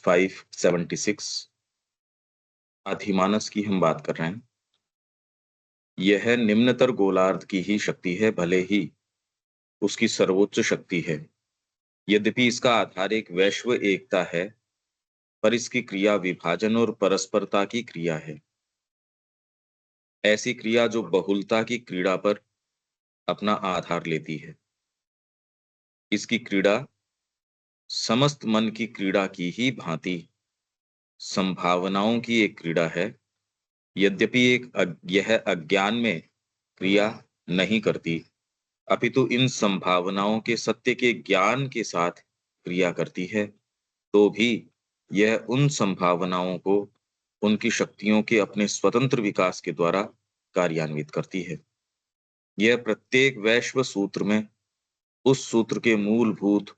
576 अधिमानस की हम बात कर रहे हैं। यह निम्नतर गोलार्ध की ही शक्ति है, भले ही उसकी सर्वोच्च शक्ति है। यद्यपि इसका आधार एक वैश्व एकता है, पर इसकी क्रिया विभाजन और परस्परता की क्रिया है। ऐसी क्रिया जो बहुलता की क्रीड़ा पर अपना आधार लेती है। इसकी क्रीड़ा समस्त मन की क्रीड़ा की ही भांति संभावनाओं की एक क्रीड़ा है। यद्यपि यह अज्ञान में क्रिया नहीं करती, अपितु इन संभावनाओं के सत्य के ज्ञान के साथ क्रिया करती है, तो भी यह उन संभावनाओं को उनकी शक्तियों के अपने स्वतंत्र विकास के द्वारा कार्यान्वित करती है। यह प्रत्येक वैश्व सूत्र में उस सूत्र के मूलभूत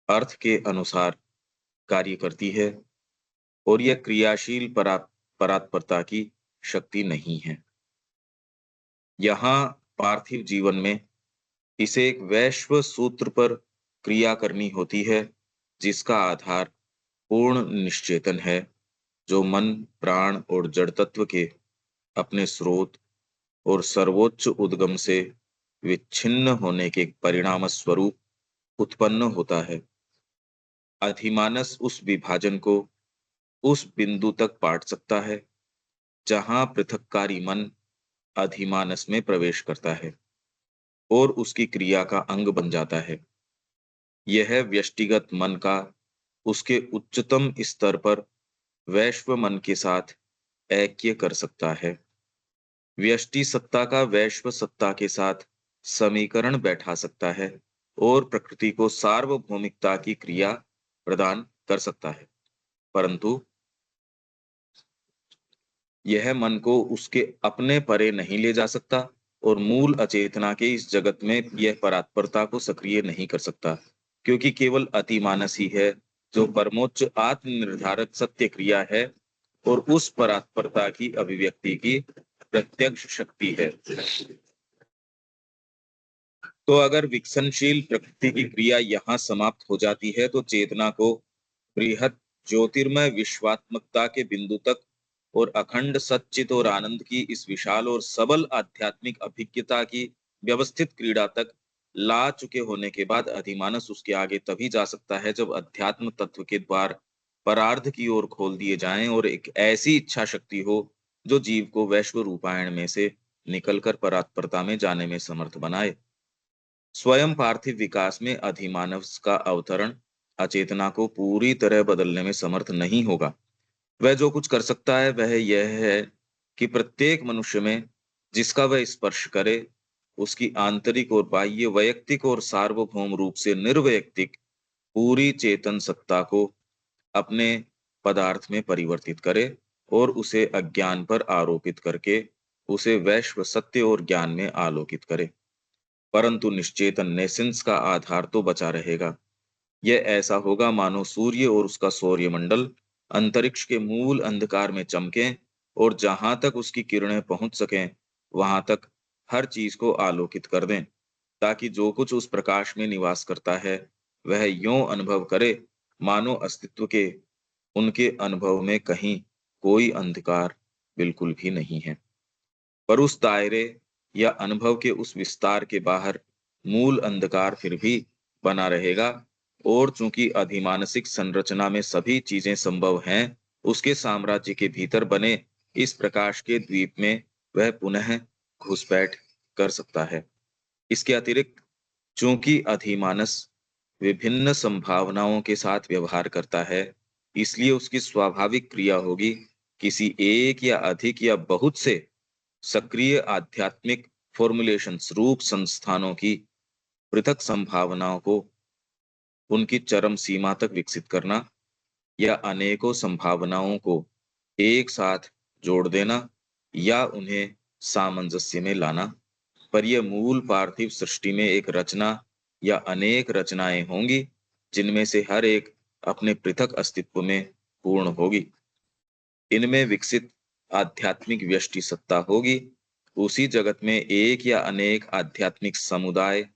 अर्थ के अनुसार कार्य करती है, और यह क्रियाशील परात्परता की शक्ति नहीं है। यहाँ पार्थिव जीवन में इसे एक वैश्व सूत्र पर क्रिया करनी होती है, जिसका आधार पूर्ण निश्चेतन है, जो मन, प्राण और जड़ तत्व के अपने स्रोत और सर्वोच्च उद्गम से विच्छिन्न होने के परिणाम स्वरूप उत्पन्न होता है। अधिमानस उस विभाजन को उस बिंदु तक पाट सकता है जहां पृथक्कारी मन अधिमानस में प्रवेश करता है और उसकी क्रिया का अंग बन जाता है। यह व्यष्टिगत मन का उसके उच्चतम स्तर पर वैश्व मन के साथ ऐक्य कर सकता है। व्यष्टि सत्ता का वैश्व सत्ता के साथ समीकरण बैठा सकता है और प्रकृति को सार्वभौमिकता की क्रिया प्रदान कर सकता है। परंतु यह मन को उसके अपने परे नहीं ले जा सकता, और मूल अचेतना के इस जगत में यह परात्परता को सक्रिय नहीं कर सकता, क्योंकि केवल अतिमानस ही है जो परमोच्च आत्मनिर्धारक सत्य क्रिया है और उस परात्परता की अभिव्यक्ति की प्रत्यक्ष शक्ति है। तो अगर विकसनशील प्रकृति की क्रिया यहाँ समाप्त हो जाती है, तो चेतना को बृहत ज्योतिर्मय विश्वात्मकता के बिंदु तक और अखंड सच्चित और आनंद की इस विशाल और सबल आध्यात्मिक अभिज्ञता की व्यवस्थित क्रीड़ा तक ला चुके होने के बाद अधिमानस उसके आगे तभी जा सकता है जब अध्यात्म तत्व के द्वार परार्ध की ओर खोल दिए जाएं और एक ऐसी इच्छा शक्ति हो जो जीव को वैश्व रूपायण में से निकलकर परात्परता में जाने में समर्थ बनाए। स्वयं पार्थिव विकास में अधिमानव का अवतरण अचेतना को पूरी तरह बदलने में समर्थ नहीं होगा। वह जो कुछ कर सकता है वह यह है कि प्रत्येक मनुष्य में जिसका वह स्पर्श करे, उसकी आंतरिक और बाह्य, वैयक्तिक और सार्वभौम रूप से निर्वैयक्तिक पूरी चेतन सत्ता को अपने पदार्थ में परिवर्तित करे और उसे अज्ञान पर आरोपित करके उसे वैश्व सत्य और ज्ञान में आलोकित करे। परंतु निश्चेतन नेसेंस का आधार तो बचा रहेगा। यह ऐसा होगा मानो सूर्य और उसका सौर्यमंडल अंतरिक्ष के मूल अंधकार में चमके और जहां तक उसकी किरणें पहुंच सकें वहां तक हर चीज को आलोकित कर दें, ताकि जो कुछ उस प्रकाश में निवास करता है वह यों अनुभव करे मानो अस्तित्व के उनके अनुभव में कहीं कोई अंधकार बिल्कुल भी नहीं है। पर उस दायरे या अनुभव के उस विस्तार के बाहर मूल अंधकार फिर भी बना रहेगा, और चूंकि अधिमानसिक संरचना में सभी चीजें संभव हैं, उसके साम्राज्य के भीतर बने इस प्रकाश के द्वीप में वह पुनः घुसपैठ कर सकता है। इसके अतिरिक्त चूंकि अधिमानस विभिन्न संभावनाओं के साथ व्यवहार करता है, इसलिए उसकी स्वाभाविक क्रिया होगी किसी एक या अधिक या बहुत से सक्रिय आध्यात्मिक फॉर्मुलेशंस रूप संस्थानों की पृथक संभावनाओं को उनकी चरम सीमा तक विकसित करना, या अनेकों संभावनाओं को एक साथ जोड़ देना, या उन्हें सामंजस्य में लाना। पर यह मूल पार्थिव सृष्टि में एक रचना या अनेक रचनाएं होंगी, जिनमें से हर एक अपने पृथक अस्तित्व में पूर्ण होगी। इनमें विकसित आध्यात्मिक व्यष्टि सत्ता होगी। उसी जगत में एक या अनेक आध्यात्मिक समुदाय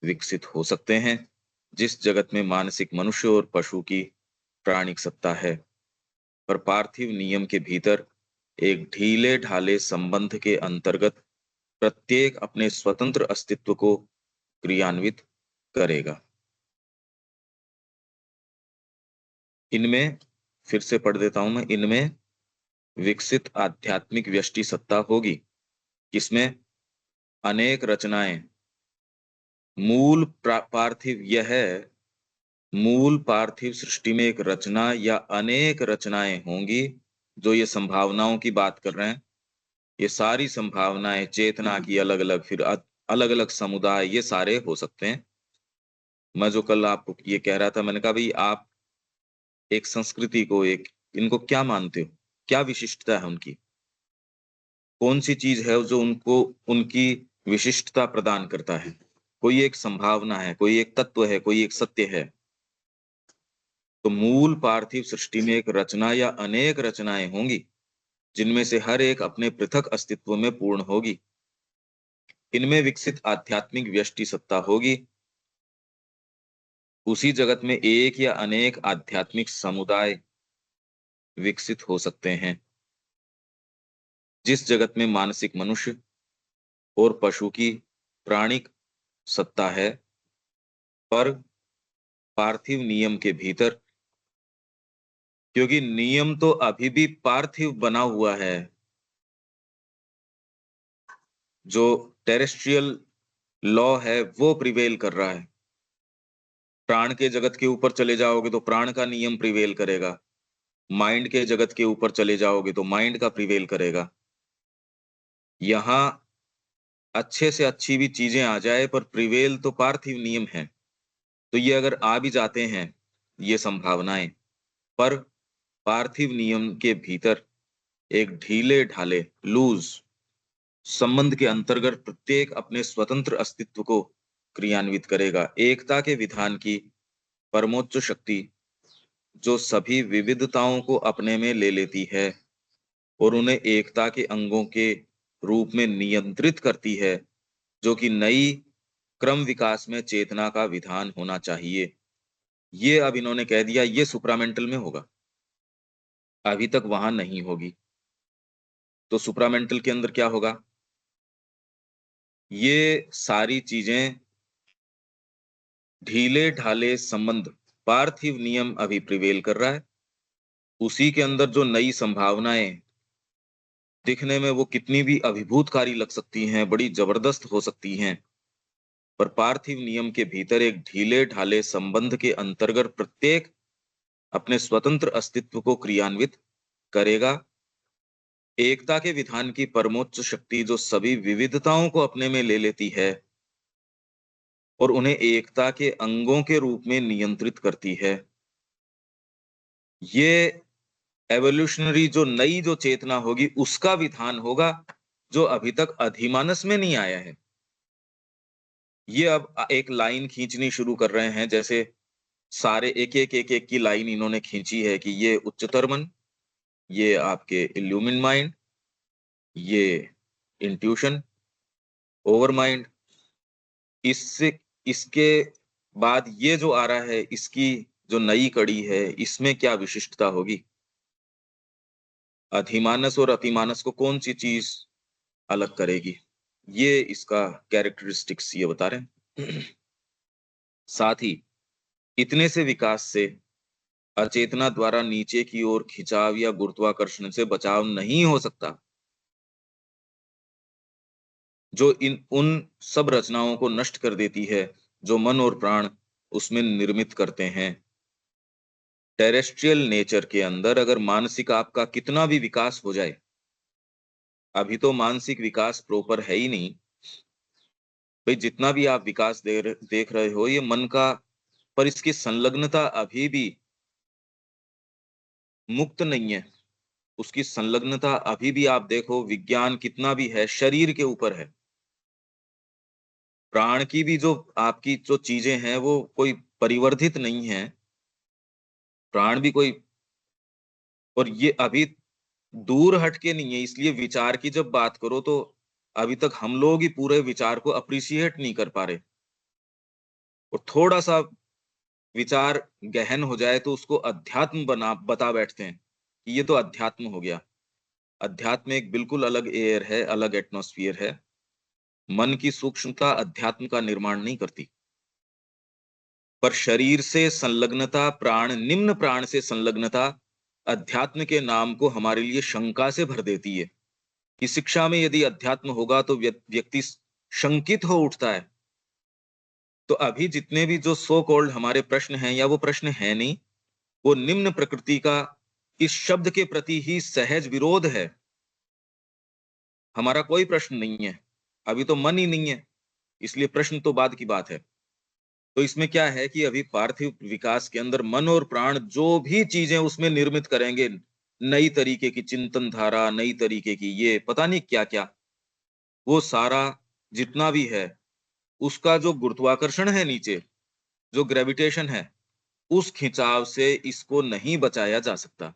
विकसित हो सकते हैं। जिस जगत में मानसिक मनुष्य और पशु की प्राणिक सत्ता है, पर पार्थिव नियम के भीतर एक ढीले ढाले संबंध के अंतर्गत प्रत्येक अपने स्वतंत्र अस्तित्व को क्रियान्वित करेगा। इनमें, फिर से पढ़ देता हूं मैं, इनमें विकसित आध्यात्मिक व्यष्टि सत्ता होगी, जिसमें अनेक रचनाएं मूल पार्थिव सृष्टि में एक रचना या अनेक रचनाएं होंगी। जो ये संभावनाओं की बात कर रहे हैं, ये सारी संभावनाएं चेतना की अलग अलग, फिर अलग अलग समुदाय, ये सारे हो सकते हैं। मैं जो कल आपको ये कह रहा था, मैंने कहा भाई आप एक संस्कृति को, एक इनको क्या मानते हो, क्या विशिष्टता है उनकी, कौन सी चीज है जो उनको उनकी विशिष्टता प्रदान करता है? कोई एक संभावना है, कोई एक तत्व है, कोई एक सत्य है। तो मूल पार्थिव सृष्टि में एक रचना या अनेक रचनाएं होंगी, जिनमें से हर एक अपने पृथक अस्तित्व में पूर्ण होगी। इनमें विकसित आध्यात्मिक व्यष्टि सत्ता होगी। उसी जगत में एक या अनेक आध्यात्मिक समुदाय विकसित हो सकते हैं। जिस जगत में मानसिक मनुष्य और पशु की प्राणिक सत्ता है, पर पार्थिव नियम के भीतर, क्योंकि नियम तो अभी भी पार्थिव बना हुआ है, जो टेरेस्ट्रियल लॉ है वो प्रिवेल कर रहा है। प्राण के जगत के ऊपर चले जाओगे तो प्राण का नियम प्रिवेल करेगा, माइंड के जगत के ऊपर चले जाओगे तो माइंड का प्रिवेल करेगा। यहां अच्छे से अच्छी भी चीजें आ जाए, पर प्रिवेल तो पार्थिव नियम है। तो ये अगर आ भी जाते हैं, ये संभावनाएं, पर पार्थिव नियम के भीतर एक ढीले ढाले लूज संबंध के अंतर्गत प्रत्येक अपने स्वतंत्र अस्तित्व को क्रियान्वित करेगा। एकता के विधान की परमोच्च शक्ति जो सभी विविधताओं को अपने में ले लेती है और उन्हें एकता के अंगों के रूप में नियंत्रित करती है, जो कि नई क्रम विकास में चेतना का विधान होना चाहिए। ये अब इन्होंने कह दिया, ये सुप्रामेंटल में होगा, अभी तक वहां नहीं होगी। तो सुप्रामेंटल के अंदर क्या होगा? ये सारी चीजें ढीले ढाले संबंध, पार्थिव नियम अभी प्रिवेल कर रहा है। उसी के अंदर जो नई संभावनाएं दिखने में वो कितनी भी अभिभूतकारी लग सकती हैं, बड़ी जबरदस्त हो सकती हैं, पर पार्थिव नियम के भीतर एक ढीले ढाले संबंध के अंतर्गत प्रत्येक अपने स्वतंत्र अस्तित्व को क्रियान्वित करेगा। एकता के विधान की परमोच्च शक्ति जो सभी विविधताओं को अपने में ले लेती है और उन्हें एकता के अंगों के रूप में नियंत्रित करती है। ये एवोल्यूशनरी जो नई जो चेतना होगी, उसका विधान होगा, जो अभी तक अधिमानस में नहीं आया है। ये अब एक लाइन खींचनी शुरू कर रहे हैं, जैसे सारे एक एक की लाइन इन्होंने खींची है कि ये उच्चतर मन, ये आपके इल्यूमिन माइंड, ये इंट्यूशन, ओवर माइंड, इससे इसके बाद ये जो आ रहा है, इसकी जो नई कड़ी है, इसमें क्या विशिष्टता होगी? अधिमानस और अतिमानस को कौन सी चीज अलग करेगी? ये इसका कैरेक्टरिस्टिक्स ये बता रहे हैं। साथ ही इतने से विकास से अचेतना द्वारा नीचे की ओर खिंचाव या गुरुत्वाकर्षण से बचाव नहीं हो सकता, जो इन उन सब रचनाओं को नष्ट कर देती है जो मन और प्राण उसमें निर्मित करते हैं। टेरेस्ट्रियल नेचर के अंदर अगर मानसिक आपका कितना भी विकास हो जाए, अभी तो मानसिक विकास प्रॉपर है ही नहीं भाई, जितना भी आप विकास देख रहे हो ये मन का, पर इसकी संलग्नता अभी भी मुक्त नहीं है। उसकी संलग्नता अभी भी आप देखो, विज्ञान कितना भी है, शरीर के ऊपर है। प्राण की भी जो आपकी जो चीजें हैं वो कोई परिवर्धित नहीं है, प्राण भी कोई, और ये अभी दूर हटके नहीं है। इसलिए विचार की जब बात करो तो अभी तक हम लोग ही पूरे विचार को अप्रिशिएट नहीं कर पा रहे। और थोड़ा सा विचार गहन हो जाए तो उसको अध्यात्म बता बैठते हैं कि ये तो अध्यात्म हो गया। अध्यात्म एक बिल्कुल अलग एयर है, अलग एटमॉस्फियर है। मन की सूक्ष्मता अध्यात्म का निर्माण नहीं करती। पर शरीर से संलग्नता, प्राण, निम्न प्राण से संलग्नता अध्यात्म के नाम को हमारे लिए शंका से भर देती है कि शिक्षा में यदि अध्यात्म होगा तो व्यक्ति शंकित हो उठता है। तो अभी जितने भी जो सो कॉल्ड हमारे प्रश्न हैं, या वो प्रश्न है नहीं, वो निम्न प्रकृति का इस शब्द के प्रति ही सहज विरोध है। हमारा कोई प्रश्न नहीं है, अभी तो मन ही नहीं है, इसलिए प्रश्न तो बाद की बात है। तो इसमें क्या है कि अभी पार्थिव विकास के अंदर मन और प्राण जो भी चीजें उसमें निर्मित करेंगे, नई तरीके की चिंतन धारा, नई तरीके की ये पता नहीं क्या क्या, वो सारा जितना भी है, उसका जो गुरुत्वाकर्षण है नीचे, जो ग्रेविटेशन है, उस खिंचाव से इसको नहीं बचाया जा सकता।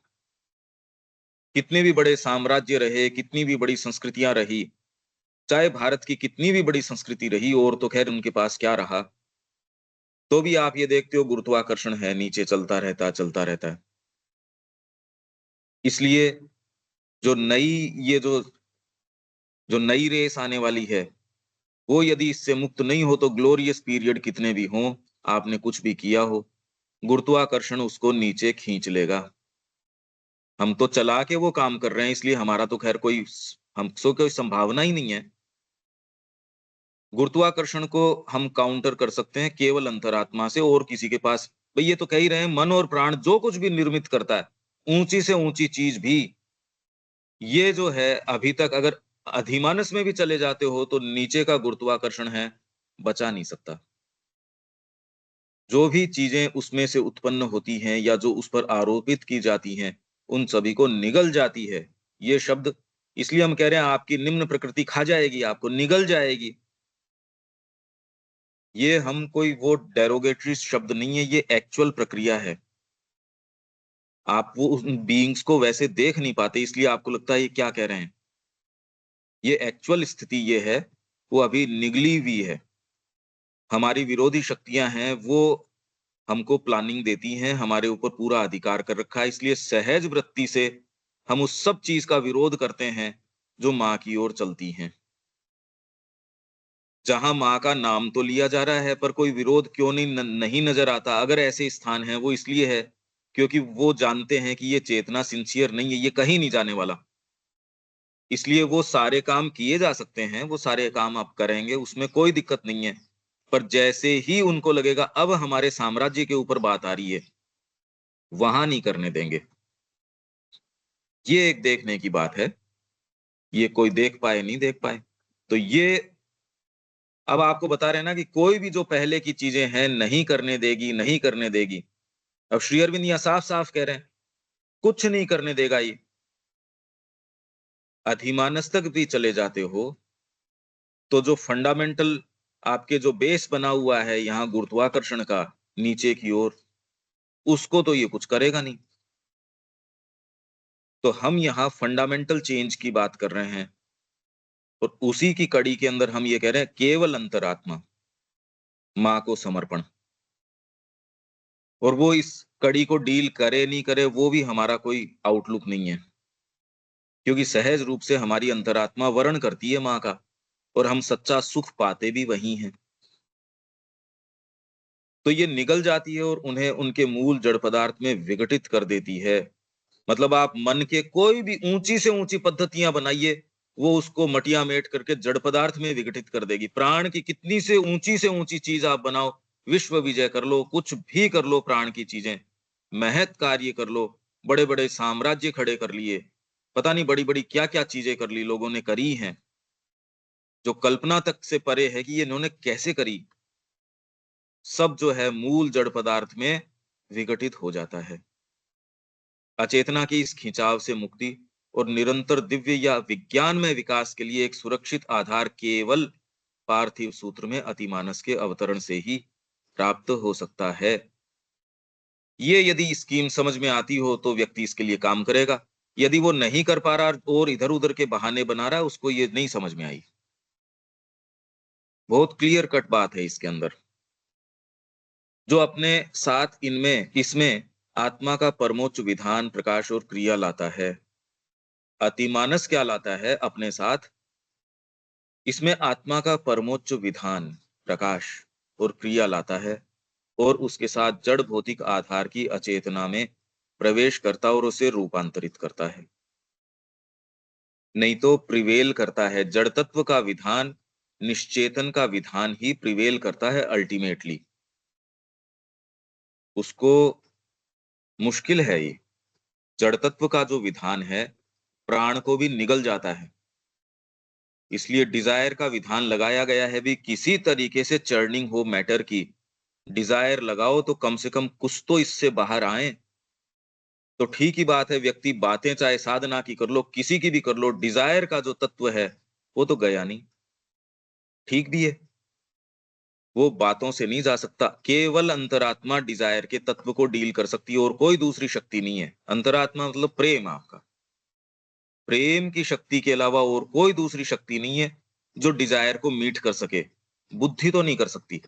कितने भी बड़े साम्राज्य रहे, कितनी भी बड़ी संस्कृतियां रही, चाहे भारत की कितनी भी बड़ी संस्कृति रही, और तो खैर उनके पास क्या रहा, तो भी आप ये देखते हो गुरुत्वाकर्षण है, नीचे चलता रहता है, चलता रहता है। इसलिए जो नई ये जो नई रेस आने वाली है, वो यदि इससे मुक्त नहीं हो तो ग्लोरियस पीरियड कितने भी हों, आपने कुछ भी किया हो, गुरुत्वाकर्षण उसको नीचे खींच लेगा। हम तो चला के वो काम कर रहे हैं, इसलिए हमारा तो खैर कोई हमसे कोई संभावना ही नहीं है। गुरुत्वाकर्षण को हम काउंटर कर सकते हैं केवल अंतरात्मा से, और किसी के पास, भाई ये तो कह ही रहे हैं, मन और प्राण जो कुछ भी निर्मित करता है, ऊंची से ऊंची चीज भी, ये जो है अभी तक अगर अधिमानस में भी चले जाते हो तो नीचे का गुरुत्वाकर्षण है, बचा नहीं सकता। जो भी चीजें उसमें से उत्पन्न होती हैं या जो उस पर आरोपित की जाती हैं, उन सभी को निगल जाती है। ये शब्द इसलिए हम कह रहे हैं आपकी निम्न प्रकृति खा जाएगी, आपको निगल जाएगी। ये हम कोई वो डेरोगेटरी शब्द नहीं है, ये एक्चुअल प्रक्रिया है। आप वो उन बीइंग्स को वैसे देख नहीं पाते, इसलिए आपको लगता है ये क्या कह रहे हैं। ये एक्चुअल स्थिति ये है, वो अभी निगली हुई है। हमारी विरोधी शक्तियां हैं, वो हमको प्लानिंग देती हैं, हमारे ऊपर पूरा अधिकार कर रखा है, इसलिए सहज वृत्ति से हम उस सब चीज का विरोध करते हैं जो माँ की ओर चलती हैं। जहां माँ का नाम तो लिया जा रहा है, पर कोई विरोध क्यों नहीं नजर आता? अगर ऐसे स्थान है, वो इसलिए है क्योंकि वो जानते हैं कि ये चेतना सिंसियर नहीं है, ये कहीं नहीं जाने वाला। इसलिए वो सारे काम किए जा सकते हैं, वो सारे काम आप करेंगे, उसमें कोई दिक्कत नहीं है। पर जैसे ही उनको लगेगा अब हमारे साम्राज्य के ऊपर बात आ रही है, वहां नहीं करने देंगे। ये एक देखने की बात है। ये कोई देख पाए नहीं देख पाए, तो ये अब आपको बता रहे हैं ना कि कोई भी जो पहले की चीजें हैं नहीं करने देगी, नहीं करने देगी। अब श्री अरविंद यहाँ साफ साफ कह रहे हैं, कुछ नहीं करने देगा ये। अधिमानस तक भी चले जाते हो तो जो फंडामेंटल आपके जो बेस बना हुआ है यहाँ गुरुत्वाकर्षण का नीचे की ओर, उसको तो ये कुछ करेगा नहीं। तो हम यहाँ फंडामेंटल चेंज की बात कर रहे हैं, और उसी की कड़ी के अंदर हम ये कह रहे हैं केवल अंतरात्मा, माँ को समर्पण। और वो इस कड़ी को डील करे नहीं करे, वो भी हमारा कोई आउटलुक नहीं है, क्योंकि सहज रूप से हमारी अंतरात्मा वर्ण करती है माँ का, और हम सच्चा सुख पाते भी वही हैं। तो ये निगल जाती है और उन्हें उनके मूल जड़ पदार्थ में विघटित कर देती है। मतलब आप मन के कोई भी ऊंची से ऊंची पद्धतियां बनाइए, वो उसको मटिया मेट करके जड़ पदार्थ में विघटित कर देगी। प्राण की कितनी से ऊंची चीज आप बनाओ, विश्व विजय कर लो, कुछ भी कर लो, प्राण की चीजें, महत कार्य कर लो, बड़े बड़े साम्राज्य खड़े कर लिए, पता नहीं बड़ी बड़ी क्या क्या चीजें कर ली, लोगों ने करी हैं, जो कल्पना तक से परे है कि ये इन्होंने कैसे करी। सब जो है मूल जड़ पदार्थ में विघटित हो जाता है। अचेतना की इस खिंचाव से मुक्ति और निरंतर दिव्य या विज्ञानमय विकास के लिए एक सुरक्षित आधार केवल पार्थिव सूत्र में अतिमानस के अवतरण से ही प्राप्त हो सकता है। ये यदि स्कीम समझ में आती हो तो व्यक्ति इसके लिए काम करेगा। यदि वो नहीं कर पा रहा और इधर उधर के बहाने बना रहा है, उसको ये नहीं समझ में आई। बहुत क्लियर कट बात है इसके अंदर। जो अपने साथ इनमें इसमें आत्मा का परमोच्च विधान, प्रकाश और क्रिया लाता है। अतिमानस क्या लाता है अपने साथ? इसमें आत्मा का परमोच्च विधान, प्रकाश और क्रिया लाता है और उसके साथ जड़ भौतिक आधार की अचेतना में प्रवेश करता और उसे रूपांतरित करता है। नहीं तो प्रिवेल करता है जड़ तत्व का विधान, निश्चेतन का विधान ही प्रिवेल करता है अल्टीमेटली। उसको मुश्किल है ये। जड़ तत्व का जो विधान है, प्राण को भी निगल जाता है। इसलिए डिजायर का विधान लगाया गया है भी किसी तरीके से चर्निंग हो मैटर की। डिजायर लगाओ तो कम से कम कुछ तो इससे बाहर आए। तो ठीक ही बात है, व्यक्ति बातें चाहे साधना की कर लो, किसी की भी कर लो, डिजायर का जो तत्व है वो तो गया नहीं। ठीक भी है, वो बातों से नहीं जा सकता। केवल अंतरात्मा डिजायर के तत्व को डील कर सकती है और कोई दूसरी शक्ति नहीं है। अंतरात्मा मतलब प्रेम, आपका प्रेम की शक्ति के अलावा और कोई दूसरी शक्ति नहीं है जो डिजायर को मीट कर सके। बुद्धि तो नहीं कर सकती,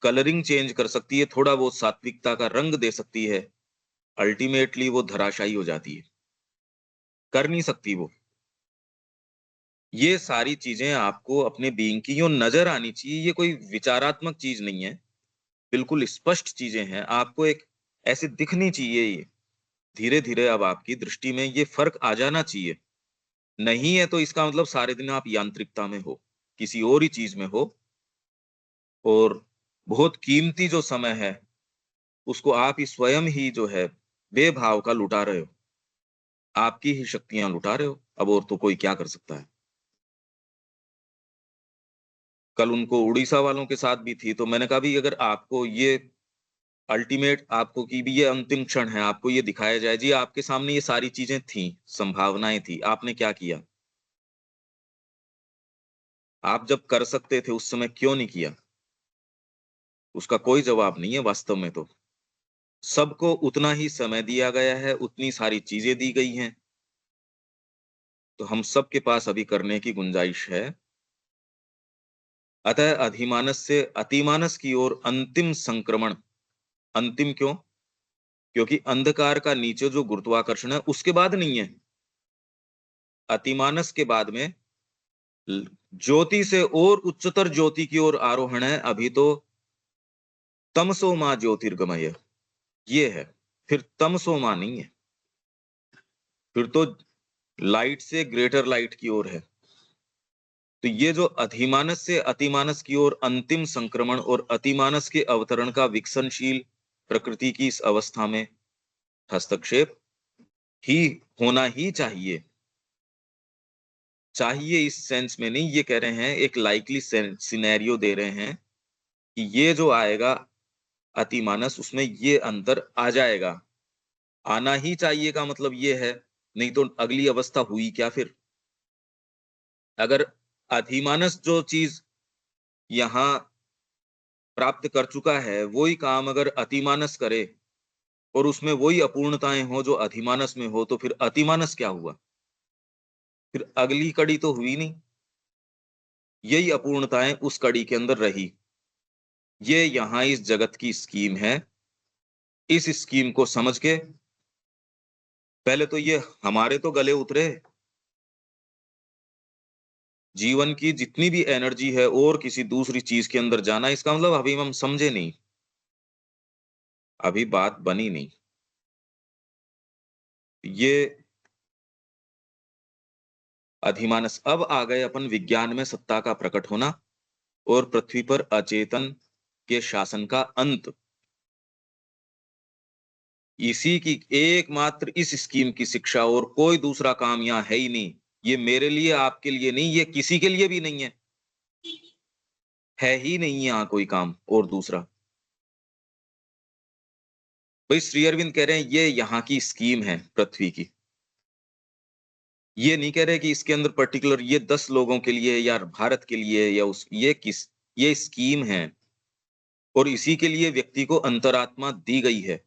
कलरिंग चेंज कर सकती है, थोड़ा बहुत सात्विकता का रंग दे सकती है, अल्टीमेटली वो धराशायी हो जाती है, कर नहीं सकती वो। ये सारी चीजें आपको अपने बीइंग की यूं नजर आनी चाहिए। ये कोई विचारात्मक चीज नहीं है, बिल्कुल स्पष्ट चीजें हैं। आपको एक ऐसे दिखनी चाहिए ये। धीरे धीरे अब आपकी दृष्टि में ये फर्क आ जाना चाहिए। नहीं है तो इसका मतलब सारे दिन आप यांत्रिकता में हो, किसी और ही चीज में हो, और बहुत कीमती जो समय है उसको आप ही स्वयं ही जो है बेभाव का लुटा रहे हो। आपकी ही शक्तियां लुटा रहे हो, अब और तो कोई क्या कर सकता है। कल उनको उड़ीसा वालों के साथ भी थी, तो मैंने कहा भी अगर आपको ये अल्टीमेट, आपको की भी ये अंतिम क्षण है, आपको ये दिखाया जाए जी आपके सामने ये सारी चीजें थी, संभावनाएं थी, आपने क्या किया? आप जब कर सकते थे उस समय क्यों नहीं किया? उसका कोई जवाब नहीं है वास्तव में। तो सबको उतना ही समय दिया गया है, उतनी सारी चीजें दी गई हैं, तो हम सबके पास अभी करने की गुंजाइश है। अतः अधिमानस से अतिमानस की ओर अंतिम संक्रमण। अंतिम क्यों? क्योंकि अंधकार का नीचे जो गुरुत्वाकर्षण है उसके बाद नहीं है। अतिमानस के बाद में ल- ज्योति से और उच्चतर ज्योति की ओर आरोहण है। अभी तो तमसो मां ज्योतिर्गमय ये है, फिर तमसो मां नहीं है, फिर तो लाइट से ग्रेटर लाइट की ओर है। तो ये जो अधिमानस से अतिमानस की ओर अंतिम संक्रमण और अतिमानस के अवतरण का विकसनशील प्रकृति की इस अवस्था में हस्तक्षेप ही होना ही चाहिए। चाहिए इस सेंस में नहीं, ये कह रहे हैं एक लाइकली सिनेरियो दे रहे हैं कि ये जो आएगा अतिमानस, उसमें ये अंतर आ जाएगा। आना ही चाहिए का मतलब ये है, नहीं तो अगली अवस्था हुई क्या फिर? अगर अधिमानस जो चीज यहाँ प्राप्त कर चुका है वही काम अगर अतिमानस करे और उसमें वही अपूर्णताएं हो जो अधिमानस में हो, तो फिर अतिमानस क्या हुआ? फिर अगली कड़ी तो हुई नहीं। यही अपूर्णताएं उस कड़ी के अंदर रही। ये यहाँ इस जगत की स्कीम है। इस स्कीम को समझ के पहले तो ये हमारे तो गले उतरे। जीवन की जितनी भी एनर्जी है और किसी दूसरी चीज के अंदर जाना, इसका मतलब अभी हम समझे नहीं, अभी बात बनी नहीं। ये अधिमानस अब आ गए अपन विज्ञान में सत्ता का प्रकट होना और पृथ्वी पर अचेतन के शासन का अंत। इसी की एकमात्र इस स्कीम की शिक्षा, और कोई दूसरा काम यहाँ है ही नहीं। ये मेरे लिए आपके लिए नहीं, ये किसी के लिए भी नहीं है ही नहीं यहाँ कोई काम और दूसरा। भाई श्री अरविंद कह रहे हैं ये यहाँ की स्कीम है पृथ्वी की। ये नहीं कह रहे कि इसके अंदर पर्टिकुलर ये 10 लोगों के लिए या भारत के लिए या उस ये किस, ये स्कीम है और इसी के लिए व्यक्ति को अंतरात्मा दी गई है।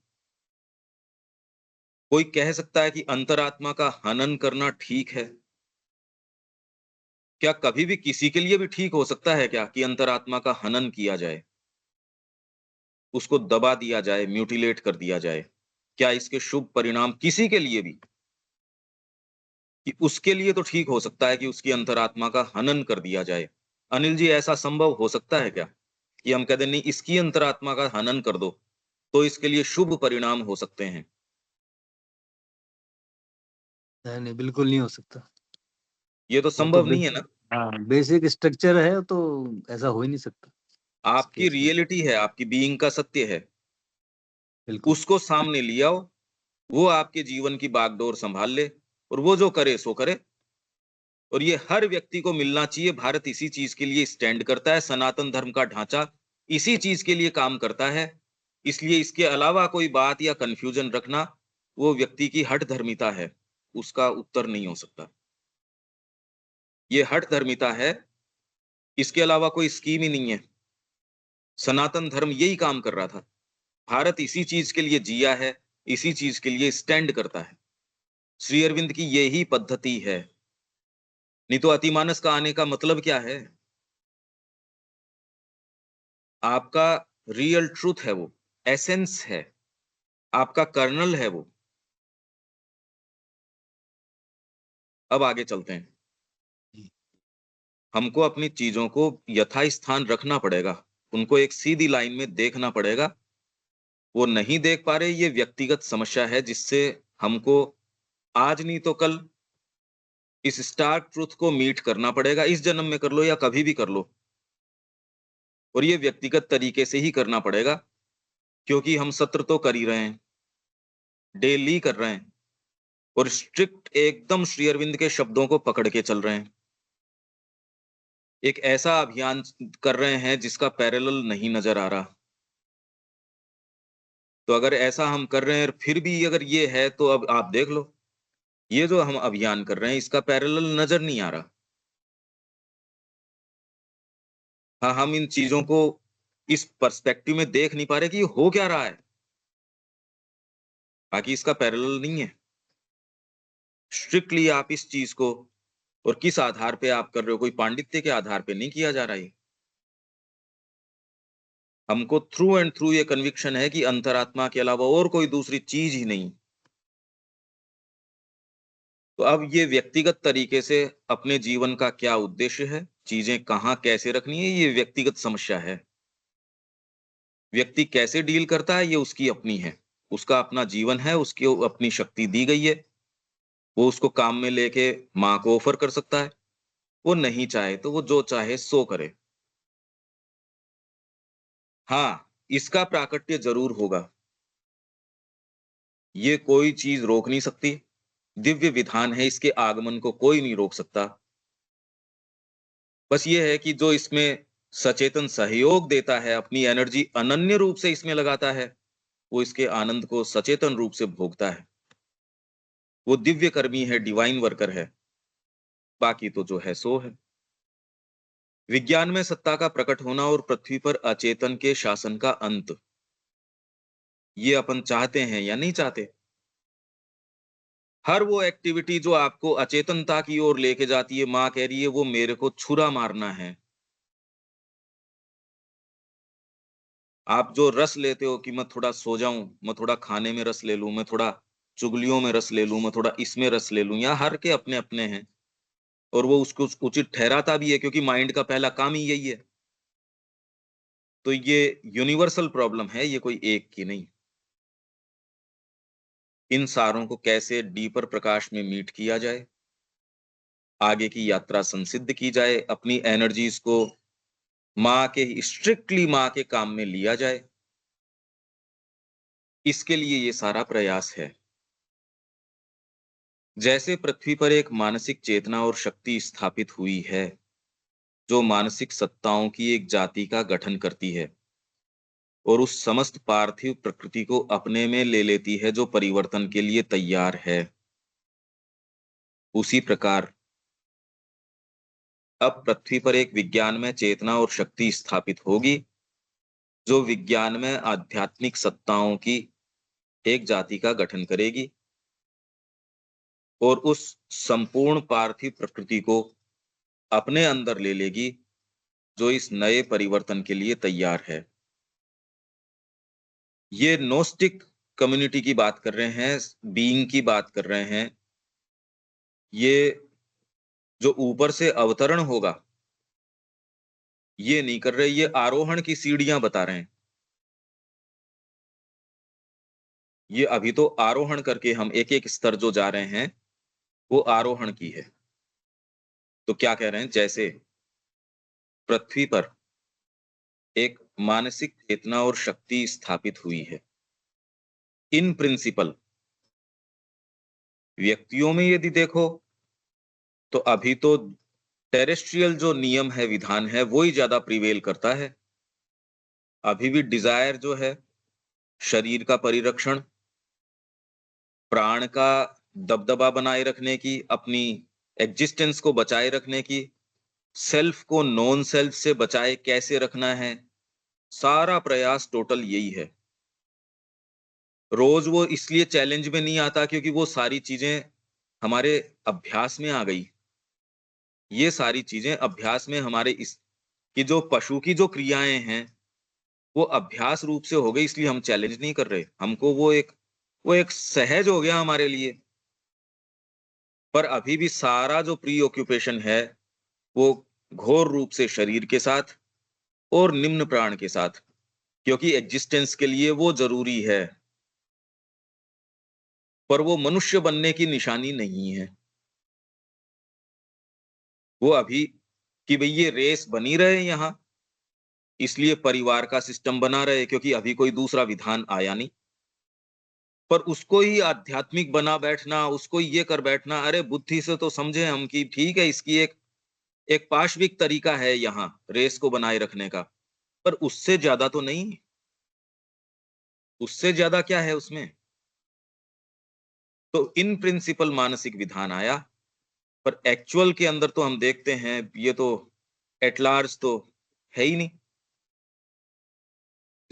कोई कह सकता है कि अंतरात्मा का हनन करना ठीक है? क्या कभी भी किसी के लिए भी ठीक हो सकता है क्या कि अंतरात्मा का हनन किया जाए? उसको दबा दिया जाए, म्यूटिलेट कर दिया जाए, क्या इसके शुभ परिणाम किसी के लिए भी, कि उसके लिए तो ठीक हो सकता है कि उसकी अंतरात्मा का हनन कर दिया जाए। अनिल जी, ऐसा संभव हो सकता है क्या कि हम कह दें नहीं, इसकी अंतरात्मा का हनन कर दो, तो इसके लिए शुभ परिणाम हो सकते हैं? नहीं, नहीं, बिल्कुल नहीं हो सकता। ये तो वो तो संभव नहीं है ना। हाँ, बेसिक स्ट्रक्चर है तो ऐसा हो ही नहीं सकता इस आपकी केस में। रियलिटी है, आपकी बीइंग का सत्य है, बिल्कुल। उसको सामने ले आओ, वो आपके जीवन की बागडोर संभाल ले, और वो जो करे सो करे। और ये हर व्यक्ति को मिलना चाहिए। भारत इसी चीज के लिए स्टैंड करता है, सनातन धर्म का ढांचा इसी चीज के लिए काम करता है। इसलिए इसके अलावा कोई बात या कंफ्यूजन रखना वो व्यक्ति की हठ धर्मिता है, उसका उत्तर नहीं हो सकता। ये हठ धर्मिता है, इसके अलावा कोई स्कीम ही नहीं है। सनातन धर्म यही काम कर रहा था, भारत इसी चीज के लिए जिया है, इसी चीज के लिए स्टैंड करता है। श्री अरविंद की यही पद्धति है। नहीं तो अतिमानस का आने का मतलब क्या है? आपका रियल ट्रूथ है वो, एसेंस है, आपका कर्नल है वो। अब आगे चलते हैं। हमको अपनी चीजों को यथास्थान रखना पड़ेगा, उनको एक सीधी लाइन में देखना पड़ेगा। वो नहीं देख पा रहे, ये व्यक्तिगत समस्या है जिससे हमको आज नहीं तो कल इस स्टार्क ट्रूथ को मीट करना पड़ेगा। इस जन्म में कर लो या कभी भी कर लो, और ये व्यक्तिगत तरीके से ही करना पड़ेगा, क्योंकि हम सत्र तो कर ही रहे हैं, डेली कर रहे हैं, और स्ट्रिक्ट एकदम श्री अरविंद के शब्दों को पकड़ के चल रहे हैं। एक ऐसा अभियान कर रहे हैं जिसका पैरेलल नहीं नजर आ रहा। तो अगर ऐसा हम कर रहे हैं और फिर भी अगर ये है, तो अब आप देख लो, ये जो हम अभियान कर रहे हैं इसका पैरेलल नजर नहीं आ रहा। हाँ, हम इन चीजों को इस पर्सपेक्टिव में देख नहीं पा रहे कि ये हो क्या रहा है, बाकी इसका पैरेलल नहीं है। स्ट्रिक्टली आप इस चीज को, और किस आधार पे आप कर रहे हो, कोई पांडित्य के आधार पे नहीं किया जा रहा है। हमको थ्रू एंड थ्रू ये कन्विक्शन है कि अंतरात्मा के अलावा और कोई दूसरी चीज ही नहीं। तो अब ये व्यक्तिगत तरीके से अपने जीवन का क्या उद्देश्य है, चीजें कहाँ कैसे रखनी है, ये व्यक्तिगत समस्या है। व्यक्ति कैसे डील करता है ये उसकी अपनी है, उसका अपना जीवन है, उसकी अपनी शक्ति दी गई है। वो उसको काम में लेके माँ को ऑफर कर सकता है, वो नहीं चाहे तो वो जो चाहे सो करे। हाँ, इसका प्राकट्य जरूर होगा, ये कोई चीज रोक नहीं सकती। दिव्य विधान है, इसके आगमन को कोई नहीं रोक सकता। बस ये है कि जो इसमें सचेतन सहयोग देता है, अपनी एनर्जी अनन्य रूप से इसमें लगाता है, वो इसके आनंद को सचेतन रूप से भोगता है। वो दिव्य कर्मी है, डिवाइन वर्कर है। बाकी तो जो है सो है। विज्ञान में सत्ता का प्रकट होना और पृथ्वी पर अचेतन के शासन का अंत, ये अपन चाहते हैं या नहीं चाहते? हर वो एक्टिविटी जो आपको अचेतनता की ओर लेके जाती है, माँ कह रही है वो मेरे को छुरा मारना है। आप जो रस लेते हो कि मैं थोड़ा सो जाऊं, मैं थोड़ा खाने में रस ले लूं, मैं थोड़ा चुगलियों में रस ले लूं, मैं थोड़ा इसमें रस ले लूं, या हर के अपने अपने हैं। और वो उसको उचित ठहराता भी है, क्योंकि माइंड का पहला काम ही यही है। तो ये यूनिवर्सल प्रॉब्लम है, ये कोई एक की नहीं। इन सारों को कैसे डीपर प्रकाश में मीट किया जाए, आगे की यात्रा संसिद्ध की जाए, अपनी एनर्जीज को माँ के, स्ट्रिक्टली माँ के काम में लिया जाए, इसके लिए ये सारा प्रयास है। जैसे पृथ्वी पर एक मानसिक चेतना और शक्ति स्थापित हुई है, जो मानसिक सत्ताओं की एक जाति का गठन करती है और उस समस्त पार्थिव प्रकृति को अपने में ले लेती है, जो परिवर्तन के लिए तैयार है। उसी प्रकार अब पृथ्वी पर एक विज्ञान में चेतना और शक्ति स्थापित होगी, जो विज्ञान में आध्यात्मिक सत्ताओं की एक जाति का गठन करेगी और उस संपूर्ण पार्थिव प्रकृति को अपने अंदर ले लेगी, जो इस नए परिवर्तन के लिए तैयार है। ये नोस्टिक कम्युनिटी की बात कर रहे हैं, बीइंग की बात कर रहे हैं। ये जो ऊपर से अवतरण होगा, ये नहीं कर रहे, ये आरोहण की सीढ़ियां बता रहे हैं। ये अभी तो आरोहण करके हम एक-एक स्तर जो जा रहे हैं, वो आरोहण की है। तो क्या कह रहे हैं, जैसे पृथ्वी पर एक मानसिक चेतना और शक्ति स्थापित हुई है। इन प्रिंसिपल व्यक्तियों में यदि देखो, तो अभी तो टेरेस्ट्रियल जो नियम है, विधान है, वो ही ज़्यादा प्रिवेल करता है। अभी भी डिज़ायर जो है, शरीर का परिरक्षण, प्राण का दबदबा बनाए रखने की, अपनी एक्जिस्टेंस को बचाए रखने की, सेल्फ को नॉन सेल्फ से बचाए कैसे रखना है, सारा प्रयास टोटल यही है। रोज़ वो इसलिए चैलेंज में नहीं आता क्योंकि वो सारी चीज़ें हमारे अभ्यास में आ गई। ये सारी चीज़ें अभ्यास में हमारे इस कि जो पशु की जो क्रियाएँ हैं, वो अभ्यास रूप से हो गई, इसलिए हम चैलेंज नहीं कर रहे। हमको वो एक सहज हो गया हमारे लिए। पर अभी भी सारा जो प्रीऑक्यूपेशन है, वो घोर रूप से शरीर के साथ और निम्न प्राण के साथ, क्योंकि एग्जिस्टेंस के लिए वो ज़रूरी है। पर वो मनुष्य बनने की निशानी नहीं है। वो अभी कि भई ये रेस बनी रहे यहाँ, इसलिए परिवार का सिस्टम बना रहे क्योंकि अभी कोई दूसरा विधान आया नहीं। पर उसको ही आध्यात्मिक बना बैठना, उसको ही ये कर बैठना, अरे बुद्धि से तो समझे हम कि ठीक है, इसकी एक एक पाशविक तरीका है यहाँ रेस को बनाए रखने का, पर उससे ज्यादा तो नहीं। उससे ज्यादा क्या है उसमें? तो इन प्रिंसिपल मानसिक विधान आया, पर एक्चुअल के अंदर तो हम देखते हैं ये तो एट लार्ज तो है ही नहीं।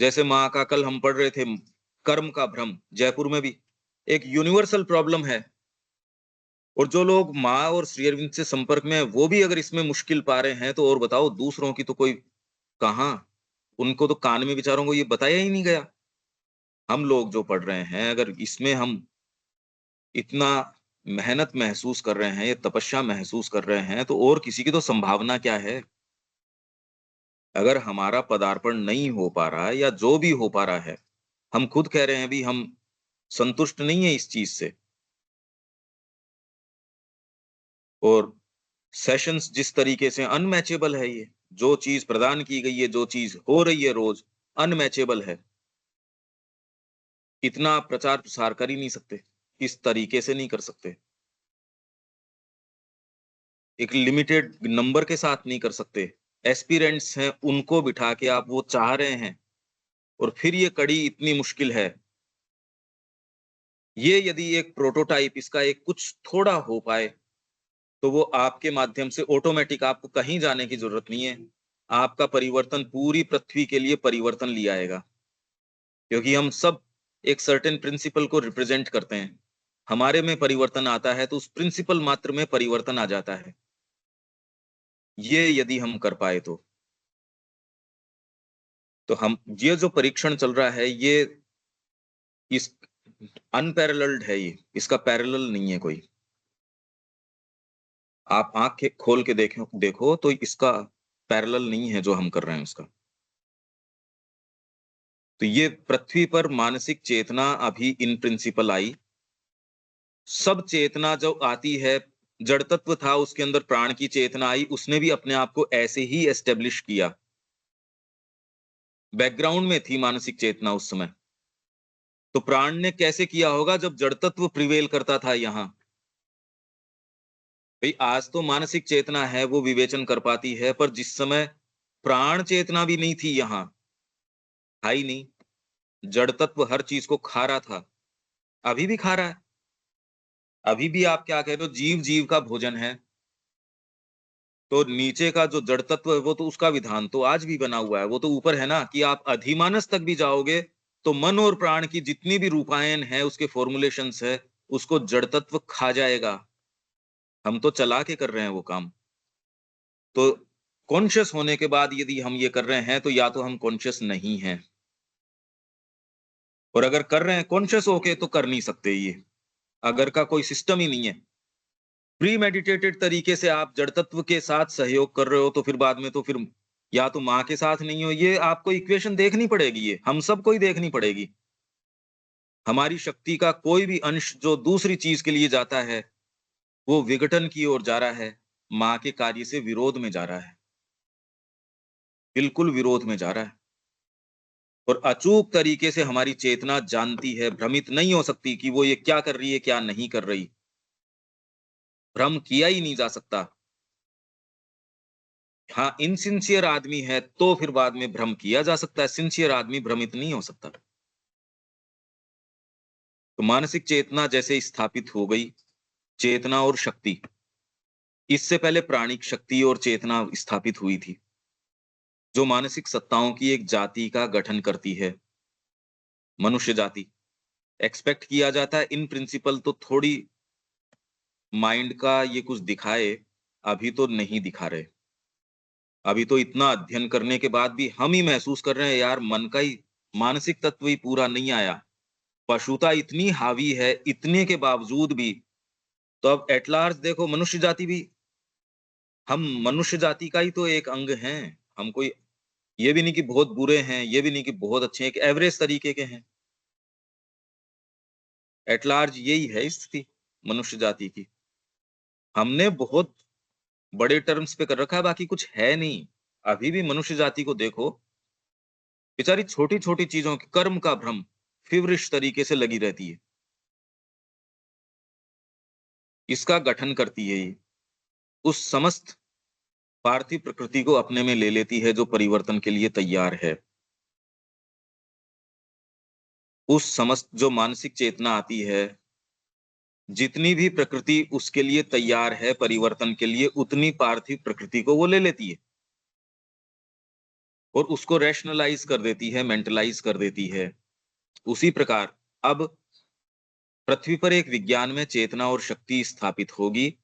जैसे महाकाकल हम पढ़ रहे थे, कर्म का भ्रम, जयपुर में भी एक यूनिवर्सल प्रॉब्लम है। और जो लोग माँ और श्री अरविंद से संपर्क में हैं, वो भी अगर इसमें मुश्किल पा रहे हैं, तो और बताओ दूसरों की तो कोई कहाँ? उनको तो कान में बेचारों को ये बताया ही नहीं गया। हम लोग जो पढ़ रहे हैं, अगर इसमें हम इतना मेहनत महसूस कर रहे हैं, ये तपस्या महसूस कर रहे हैं, तो और किसी की तो संभावना क्या है? अगर हमारा पदार्पण नहीं हो पा रहा है या जो भी हो पा रहा है, हम खुद कह रहे हैं अभी हम संतुष्ट नहीं है इस चीज़ से। और सेशंस जिस तरीके से अनमैचेबल है ये, जो चीज़ प्रदान की गई है, जो चीज़ हो रही है रोज़, अनमैचेबल है। इतना प्रचार-प्रसार कर ही नहीं सकते, इस तरीके से नहीं कर सकते। एक लिमिटेड नंबर के साथ नहीं कर सकते। एस्पिरेंट्स हैं, उनको बिठा के आप वो चाह रहे हैं और फिर ये कड़ी इतनी मुश्किल है। ये यदि एक प्रोटोटाइप इसका एक कुछ थोड़ा हो पाए, तो वो आपके माध्यम से ऑटोमैटिक आपको कहीं जाने की ज़रूरत नहीं है। आपका परिवर्तन पूरी पृथ्वी के लिए परिवर्तन ले आएगा। क्योंकि हम सब एक सर्टेन प्रिंसिपल को रिप्रेजेंट करते हैं। हमारे में परिवर्तन आता है तो उस प्रिंसिपल मात्र में परिवर्तन आ जाता है। ये यदि हम कर पाए तो हम ये जो परीक्षण चल रहा है ये इस अनपैरेलल्ड है ये, इसका पैरेलल नहीं है कोई। आप आँखें खोल के देखो देखो तो इसका पैरेलल नहीं है जो हम कर रहे हैं उसका। तो ये पृथ्वी पर मानसिक चेतना अभी इन प्रिंसिपल आई। सब चेतना जो आती है, जड़ तत्व था उसके अंदर प्राण की चेतना आई, उसने भी अपने आप को ऐसे ही एस्टेब्लिश किया। बैकग्राउंड में थी मानसिक चेतना उस समय। तो प्राण ने कैसे किया होगा जब जड़ तत्व प्रिवेल करता था यहाँ? भई आज तो मानसिक चेतना है, वो विवेचन कर पाती है, पर जिस समय प्राण चेतना भी नहीं थी यहाँ, था ही नहीं, जड़ तत्व हर चीज़ को खा रहा था, अभी भी खा रहा है। अभी भी आप क्या कह रहे हो, जीव जीव का भोजन है। तो नीचे का जो जड़ तत्व है वो तो उसका विधान तो आज भी बना हुआ है। वो तो ऊपर है ना कि आप अधिमानस तक भी जाओगे तो मन और प्राण की जितनी भी रूपायन है, उसके फॉर्मुलेशंस है, उसको जड़ तत्व खा जाएगा। हम तो चला के कर रहे हैं वो काम। तो कॉन्शियस होने के बाद यदि हम ये कर रहे हैं तो या तो हम कॉन्शियस नहीं हैं। और अगर कर रहे हैं कॉन्शियस होके तो कर नहीं सकते ये, अगर का कोई सिस्टम ही नहीं है। प्री मेडिटेटेड तरीके से आप जड़ तत्व के साथ सहयोग कर रहे हो तो फिर बाद में तो फिर या तो माँ के साथ नहीं हो, ये आपको इक्वेशन देखनी पड़ेगी, ये हम सबको ही देखनी पड़ेगी। हमारी शक्ति का कोई भी अंश जो दूसरी चीज के लिए जाता है वो विघटन की ओर जा रहा है, माँ के कार्य से विरोध में जा रहा है, बिल्कुल विरोध में जा रहा है। और अचूक तरीके से हमारी चेतना जानती है, भ्रमित नहीं हो सकती कि वो ये क्या कर रही है क्या नहीं कर रही, भ्रम किया ही नहीं जा सकता। हाँ, इनसिंसियर आदमी है तो फिर बाद में भ्रम किया जा सकता है, सिंसियर आदमी भ्रमित नहीं हो सकता। तो मानसिक चेतना जैसे स्थापित हो गई, चेतना और शक्ति, इससे पहले प्राणिक शक्ति और चेतना स्थापित हुई थी, जो मानसिक सत्ताओं की एक जाति का गठन करती है, मनुष्य जाति। एक्सपेक्ट किया जाता है इन प्रिंसिपल तो थोड़ी माइंड का ये कुछ दिखाए, अभी तो नहीं दिखा रहे। अभी तो इतना अध्ययन करने के बाद भी हम ही महसूस कर रहे हैं यार, मन का ही मानसिक तत्व ही पूरा नहीं आया। पशुता इतनी हावी है, इतने के बावजूद भी, तो अब एट लार्ज देखो मनुष्य जाति भी, हम मनुष्य जाति का ही तो एक अंग हैं। हम कोई ये भी नहीं कि बहुत बुरे हैं, ये भी नहीं कि बहुत अच्छे हैं, एक एवरेज तरीके के हैं। एट लार्ज यही है स्थिति मनुष्य जाति की। हमने बहुत बड़े टर्म्स पे कर रखा है, बाकी कुछ है नहीं। अभी भी मनुष्य जाति को देखो, बेचारी छोटी-छोटी चीज़ों के कर्म का भ्रम फ़ीवरिश तरीके से लगी रहती है। इसका गठन करती है ये। उस समस्त पार्थिव प्रकृति को अपने में ले लेती है जो परिवर्तन के लिए तैयार है। उस समस्त जो मानसिक चेतना आती है, जितनी भी प्रकृति उसके लिए तैयार है परिवर्तन के लिए, उतनी पार्थिव प्रकृति को वो ले लेती है और उसको रैशनलाइज़ कर देती है, मेंटलाइज़ कर देती है। उसी प्रकार अब पृथ्वी पर एक विज्ञान में चेतना और शक्ति स्थापित होगी,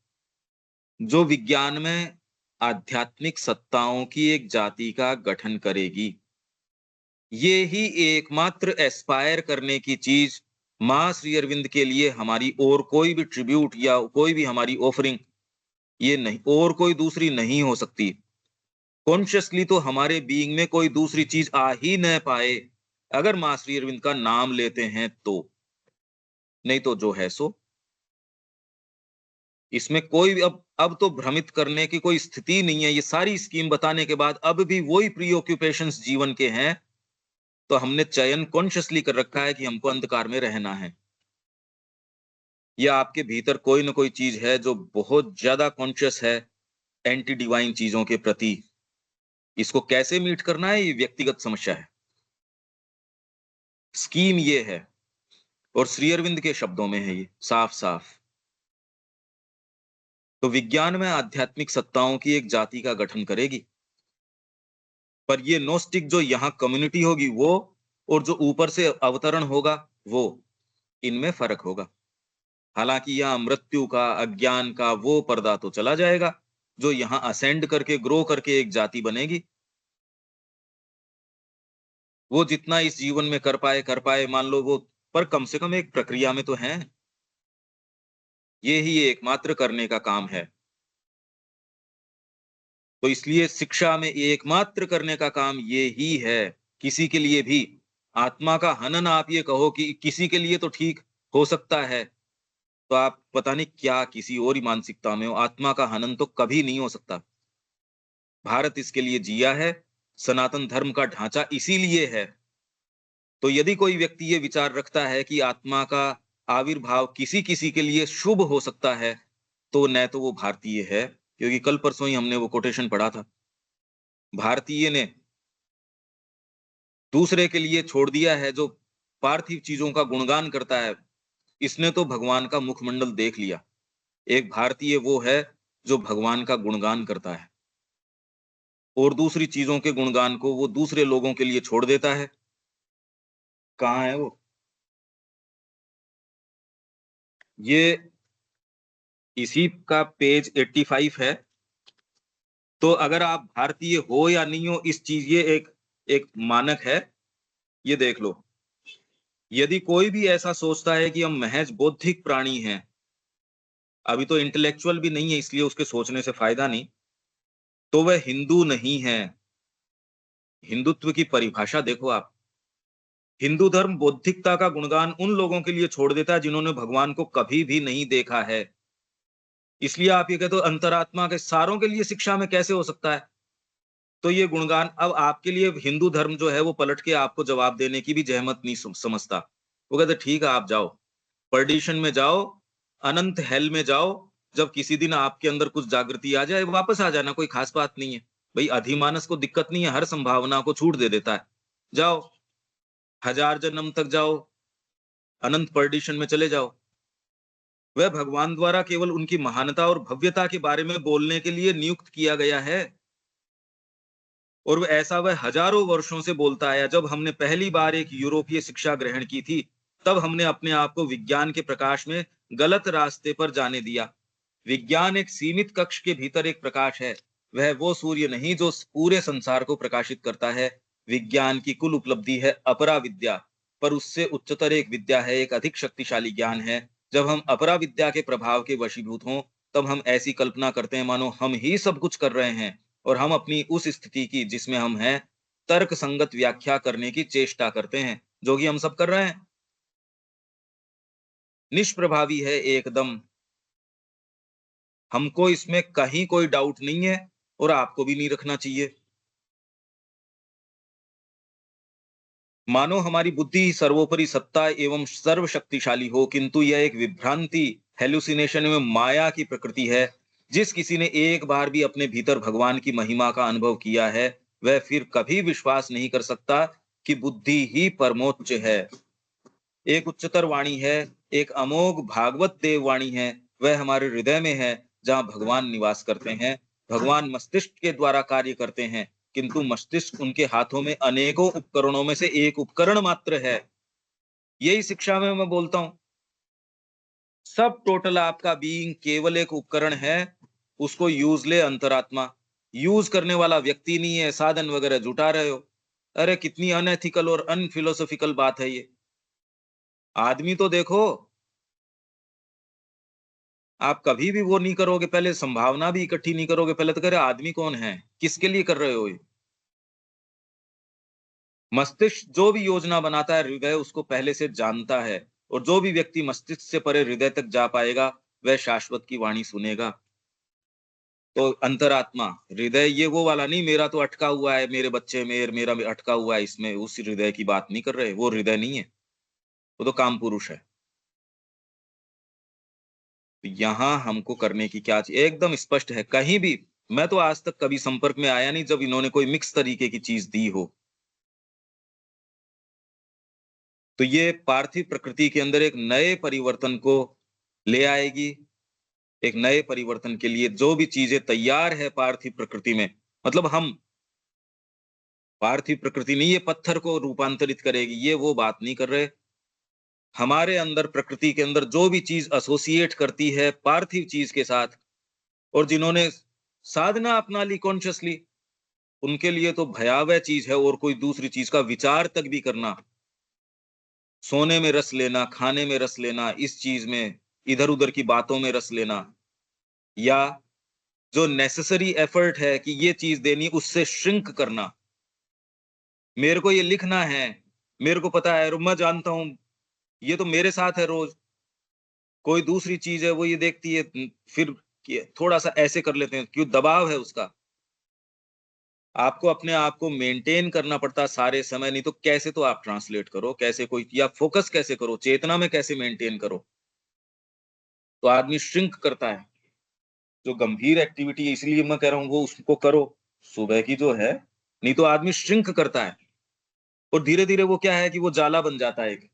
जो विज्ञान में आध्यात्मिक सत्ताओं की एक जाति का गठन करेगी। ये ही एकमात्र एस्पायर करने की चीज माँ श्री अरविंद के लिए हमारी और कोई भी ट्रिब्यूट या कोई भी हमारी ऑफरिंग ये नहीं, और कोई दूसरी नहीं हो सकती। कॉन्शियसली तो हमारे बीइंग में कोई दूसरी चीज आ ही न पाए, अगर माँ श्री अरविंद का नाम लेते हैं तो, नहीं तो जो है सो। इसमें कोई भी अब तो भ्रमित करने की कोई स्थिति नहीं है। ये सारी स्कीम बताने के बाद अब भी वही प्रीऑक्यूपेशंस जीवन के हैं, तो हमने चयन कॉन्शियसली कर रखा है कि हमको अंधकार में रहना है, या आपके भीतर कोई ना कोई चीज है जो बहुत ज्यादा कॉन्शियस है एंटी डिवाइन चीजों के प्रति। इसको कैसे मीट करना है ये व्यक्तिगत समस्या है, स्कीम ये है। और श्री अरविंद के शब्दों में है ये साफ साफ। तो विज्ञान में आध्यात्मिक सत्ताओं की एक जाति का गठन करेगी, पर ये नोस्टिक जो यहाँ कम्युनिटी होगी वो, और जो ऊपर से अवतरण होगा वो, इनमें फर्क होगा। हालांकि यहाँ मृत्यु का, अज्ञान का वो पर्दा तो चला जाएगा, जो यहाँ असेंड करके ग्रो करके एक जाति बनेगी। वो जितना इस जीवन में कर पाए मान लो वो, पर कम से कम एक प्रक्रिया में तो है। ये ही एकमात्र करने का काम है। तो इसलिए शिक्षा में एकमात्र करने का काम ये ही है। किसी के लिए भी आत्मा का हनन आप ये कहो कि किसी के लिए तो ठीक हो सकता है, तो आप पता नहीं क्या किसी और ही मानसिकता में हो। आत्मा का हनन तो कभी नहीं हो सकता। भारत इसके लिए जिया है, सनातन धर्म का ढांचा इसीलिए है। तो यदि कोई व्यक्ति ये विचार रखता है कि आत्मा का आविर्भाव किसी किसी के लिए शुभ हो सकता है, तो न तो वो भारतीय है, क्योंकि कल परसों ही हमने वो कोटेशन पढ़ा था। भारतीय ने दूसरे के लिए छोड़ दिया है जो पार्थिव चीजों का गुणगान करता है, इसने तो भगवान का मुखमंडल देख लिया। एक भारतीय वो है जो भगवान का गुणगान करता है और दूसरी चीजों के गुणगान को वो दूसरे लोगों के लिए छोड़ देता है। कहाँ है वो? ये इसी का पेज 85 है। तो अगर आप भारतीय हो या नहीं हो, इस चीज ये एक एक मानक है, ये देख लो। यदि कोई भी ऐसा सोचता है कि हम महज बौद्धिक प्राणी हैं, अभी तो इंटेलेक्चुअल भी नहीं है इसलिए उसके सोचने से फायदा नहीं, तो वह हिंदू नहीं है। हिंदुत्व की परिभाषा देखो आप। हिंदू धर्म बौद्धिकता का गुणगान उन लोगों के लिए छोड़ देता है जिन्होंने भगवान को कभी भी नहीं देखा है। इसलिए आप ये कहते हो अंतरात्मा के सारों के लिए शिक्षा में कैसे हो सकता है? तो ये गुणगान अब आपके लिए हिंदू धर्म जो है वो पलट के आपको जवाब देने की भी जहमत नहीं समझता। वो कहते ठीक है आप जाओ, परडिशन में जाओ, अनंत हेल में जाओ, जब किसी दिन आपके अंदर कुछ जागृति आ जाए वापस आ जाना, कोई खास बात नहीं है। भाई अधिमानस को दिक्कत नहीं है, हर संभावना को छूट दे देता है। जाओ, 1000 जन्म तक जाओ, अनंत परडिशन में चले जाओ। वह भगवान द्वारा केवल उनकी महानता और भव्यता के बारे में बोलने के लिए नियुक्त किया गया है। और वह हजारों वर्षों से बोलता आया। जब हमने पहली बार एक यूरोपीय शिक्षा ग्रहण की थी, तब हमने अपने आप को विज्ञान के प्रकाश में गलत रास्ते पर जाने दिया। विज्ञान एक सीमित कक्ष के भीतर एक प्रकाश है। वह वो सूर्य नहीं जो पूरे संसार को प्रकाशित करता है। विज्ञान की कुल उपलब्धि है अपरा विद्या, पर उससे उच्चतर एक विद्या है, एक अधिक शक्तिशाली ज्ञान है। जब हम अपरा विद्या के प्रभाव के वशीभूत हों, तब हम ऐसी कल्पना करते हैं मानो हम ही सब कुछ कर रहे हैं, और हम अपनी उस स्थिति की जिसमें हम हैं तर्क संगत व्याख्या करने की चेष्टा करते हैं, जो कि हम सब कर रहे हैं। निष्प्रभावी है एकदम। हमको इसमें कहीं कोई डाउट नहीं है, और आपको भी नहीं रखना चाहिए। मानो हमारी बुद्धि ही सर्वोपरि सत्ता एवं सर्वशक्तिशाली हो, किंतु यह एक विभ्रांति, हेलुसिनेशन एवं माया की प्रकृति है। जिस किसी ने एक बार भी अपने भीतर भगवान की महिमा का अनुभव किया है, वह फिर कभी विश्वास नहीं कर सकता कि बुद्धि ही परमोच्च है। एक उच्चतर वाणी है, एक अमोघ भागवत देव वाणी है। वह हमारे हृदय में है, जहां भगवान निवास करते हैं। भगवान मस्तिष्क के द्वारा कार्य करते हैं, किंतु मस्तिष्क उनके हाथों में अनेकों उपकरणों में से एक उपकरण मात्र है। यही शिक्षा में मैं बोलता हूं, सब टोटल आपका बीइंग केवल एक उपकरण है। उसको यूज ले अंतरात्मा। यूज करने वाला व्यक्ति नहीं है, साधन वगैरह जुटा रहे हो। अरे कितनी अनएथिकल और अनफिलोसॉफिकल बात है ये। आदमी तो देखो, आप कभी भी वो नहीं करोगे, पहले संभावना भी इकट्ठी नहीं करोगे, पहले तो कह रहे आदमी कौन है, किसके लिए कर रहे हो ये। मस्तिष्क जो भी योजना बनाता है, हृदय उसको पहले से जानता है। और जो भी व्यक्ति मस्तिष्क से परे हृदय तक जा पाएगा, वह शाश्वत की वाणी सुनेगा। तो अंतरात्मा, हृदय ये वो वाला नहीं, मेरा तो अटका हुआ है, मेरे बच्चे में मेरा भी अटका हुआ है इसमें, उस हृदय की बात नहीं कर रहे। वो हृदय नहीं है, वो तो काम पुरुष है। तो यहाँ हमको करने की क्या चीज एकदम स्पष्ट है। कहीं भी मैं तो आज तक कभी संपर्क में आया नहीं जब इन्होंने कोई मिक्स तरीके की चीज दी हो। तो ये पार्थिव प्रकृति के अंदर एक नए परिवर्तन को ले आएगी। एक नए परिवर्तन के लिए जो भी चीजें तैयार है पार्थिव प्रकृति में, मतलब हम, पार्थिव प्रकृति नहीं ये पत्थर को रूपांतरित करेगी, ये वो बात नहीं कर रहे। हमारे अंदर प्रकृति के अंदर जो भी चीज एसोसिएट करती है पार्थिव चीज के साथ, और जिन्होंने साधना अपना ली कॉन्शियसली, उनके लिए तो भयावह चीज है। और कोई दूसरी चीज का विचार तक भी करना, सोने में रस लेना, खाने में रस लेना, इस चीज में इधर उधर की बातों में रस लेना, या जो नेसेसरी एफर्ट है कि ये चीज देनी, उससे श्रिंक करना। मेरे को ये लिखना है, मेरे को पता है और मैं जानता हूं, ये तो मेरे साथ है रोज। कोई दूसरी चीज है वो ये देखती है, फिर थोड़ा सा ऐसे कर लेते हैं, क्यों, दबाव है उसका। आपको अपने आप को मेंटेन करना पड़ता है सारे समय, नहीं तो कैसे तो आप ट्रांसलेट करो, कैसे कोई, या फोकस कैसे करो, चेतना में कैसे मेंटेन करो। तो आदमी श्रिंक करता है। जो गंभीर एक्टिविटी है, इसलिए मैं कह रहा हूँ वो उसको करो सुबह की जो है, नहीं तो आदमी श्रिंक करता है। और धीरे धीरे वो क्या है कि वो जाला बन जाता है, एक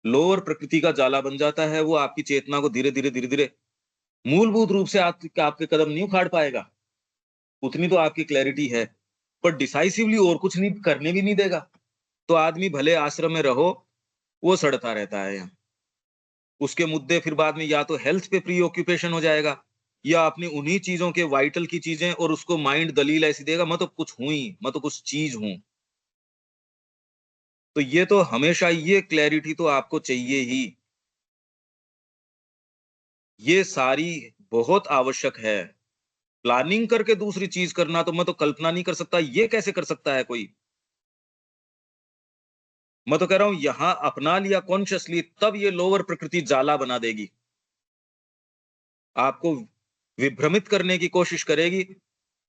लोअर प्रकृति का जाला बन जाता है। वो आपकी चेतना को धीरे धीरे मूलभूत रूप से आपके कदम नहीं उखाड़ पाएगा, उतनी तो आपकी क्लैरिटी है, पर डिसाइसिवली और कुछ नहीं करने भी नहीं देगा। तो आदमी भले आश्रम में रहो, वो सड़ता रहता है यहाँ। उसके मुद्दे फिर बाद में या तो हेल्थ पे प्री ऑक्यूपेशन हो जाएगा, या अपनी उन्हीं चीजों के वाइटल की चीजें, और उसको माइंड दलील ऐसी देगा, मैं तो कुछ हूं ही, मैं तो कुछ चीज हूं। तो ये तो हमेशा ये क्लैरिटी तो आपको चाहिए ही, ये सारी बहुत आवश्यक है। प्लानिंग करके दूसरी चीज करना तो मैं तो कल्पना नहीं कर सकता, ये कैसे कर सकता है कोई? मैं तो कह रहा हूं यहां अपना लिया कॉन्शियसली, तब ये लोअर प्रकृति जाला बना देगी, आपको विभ्रमित करने की कोशिश करेगी।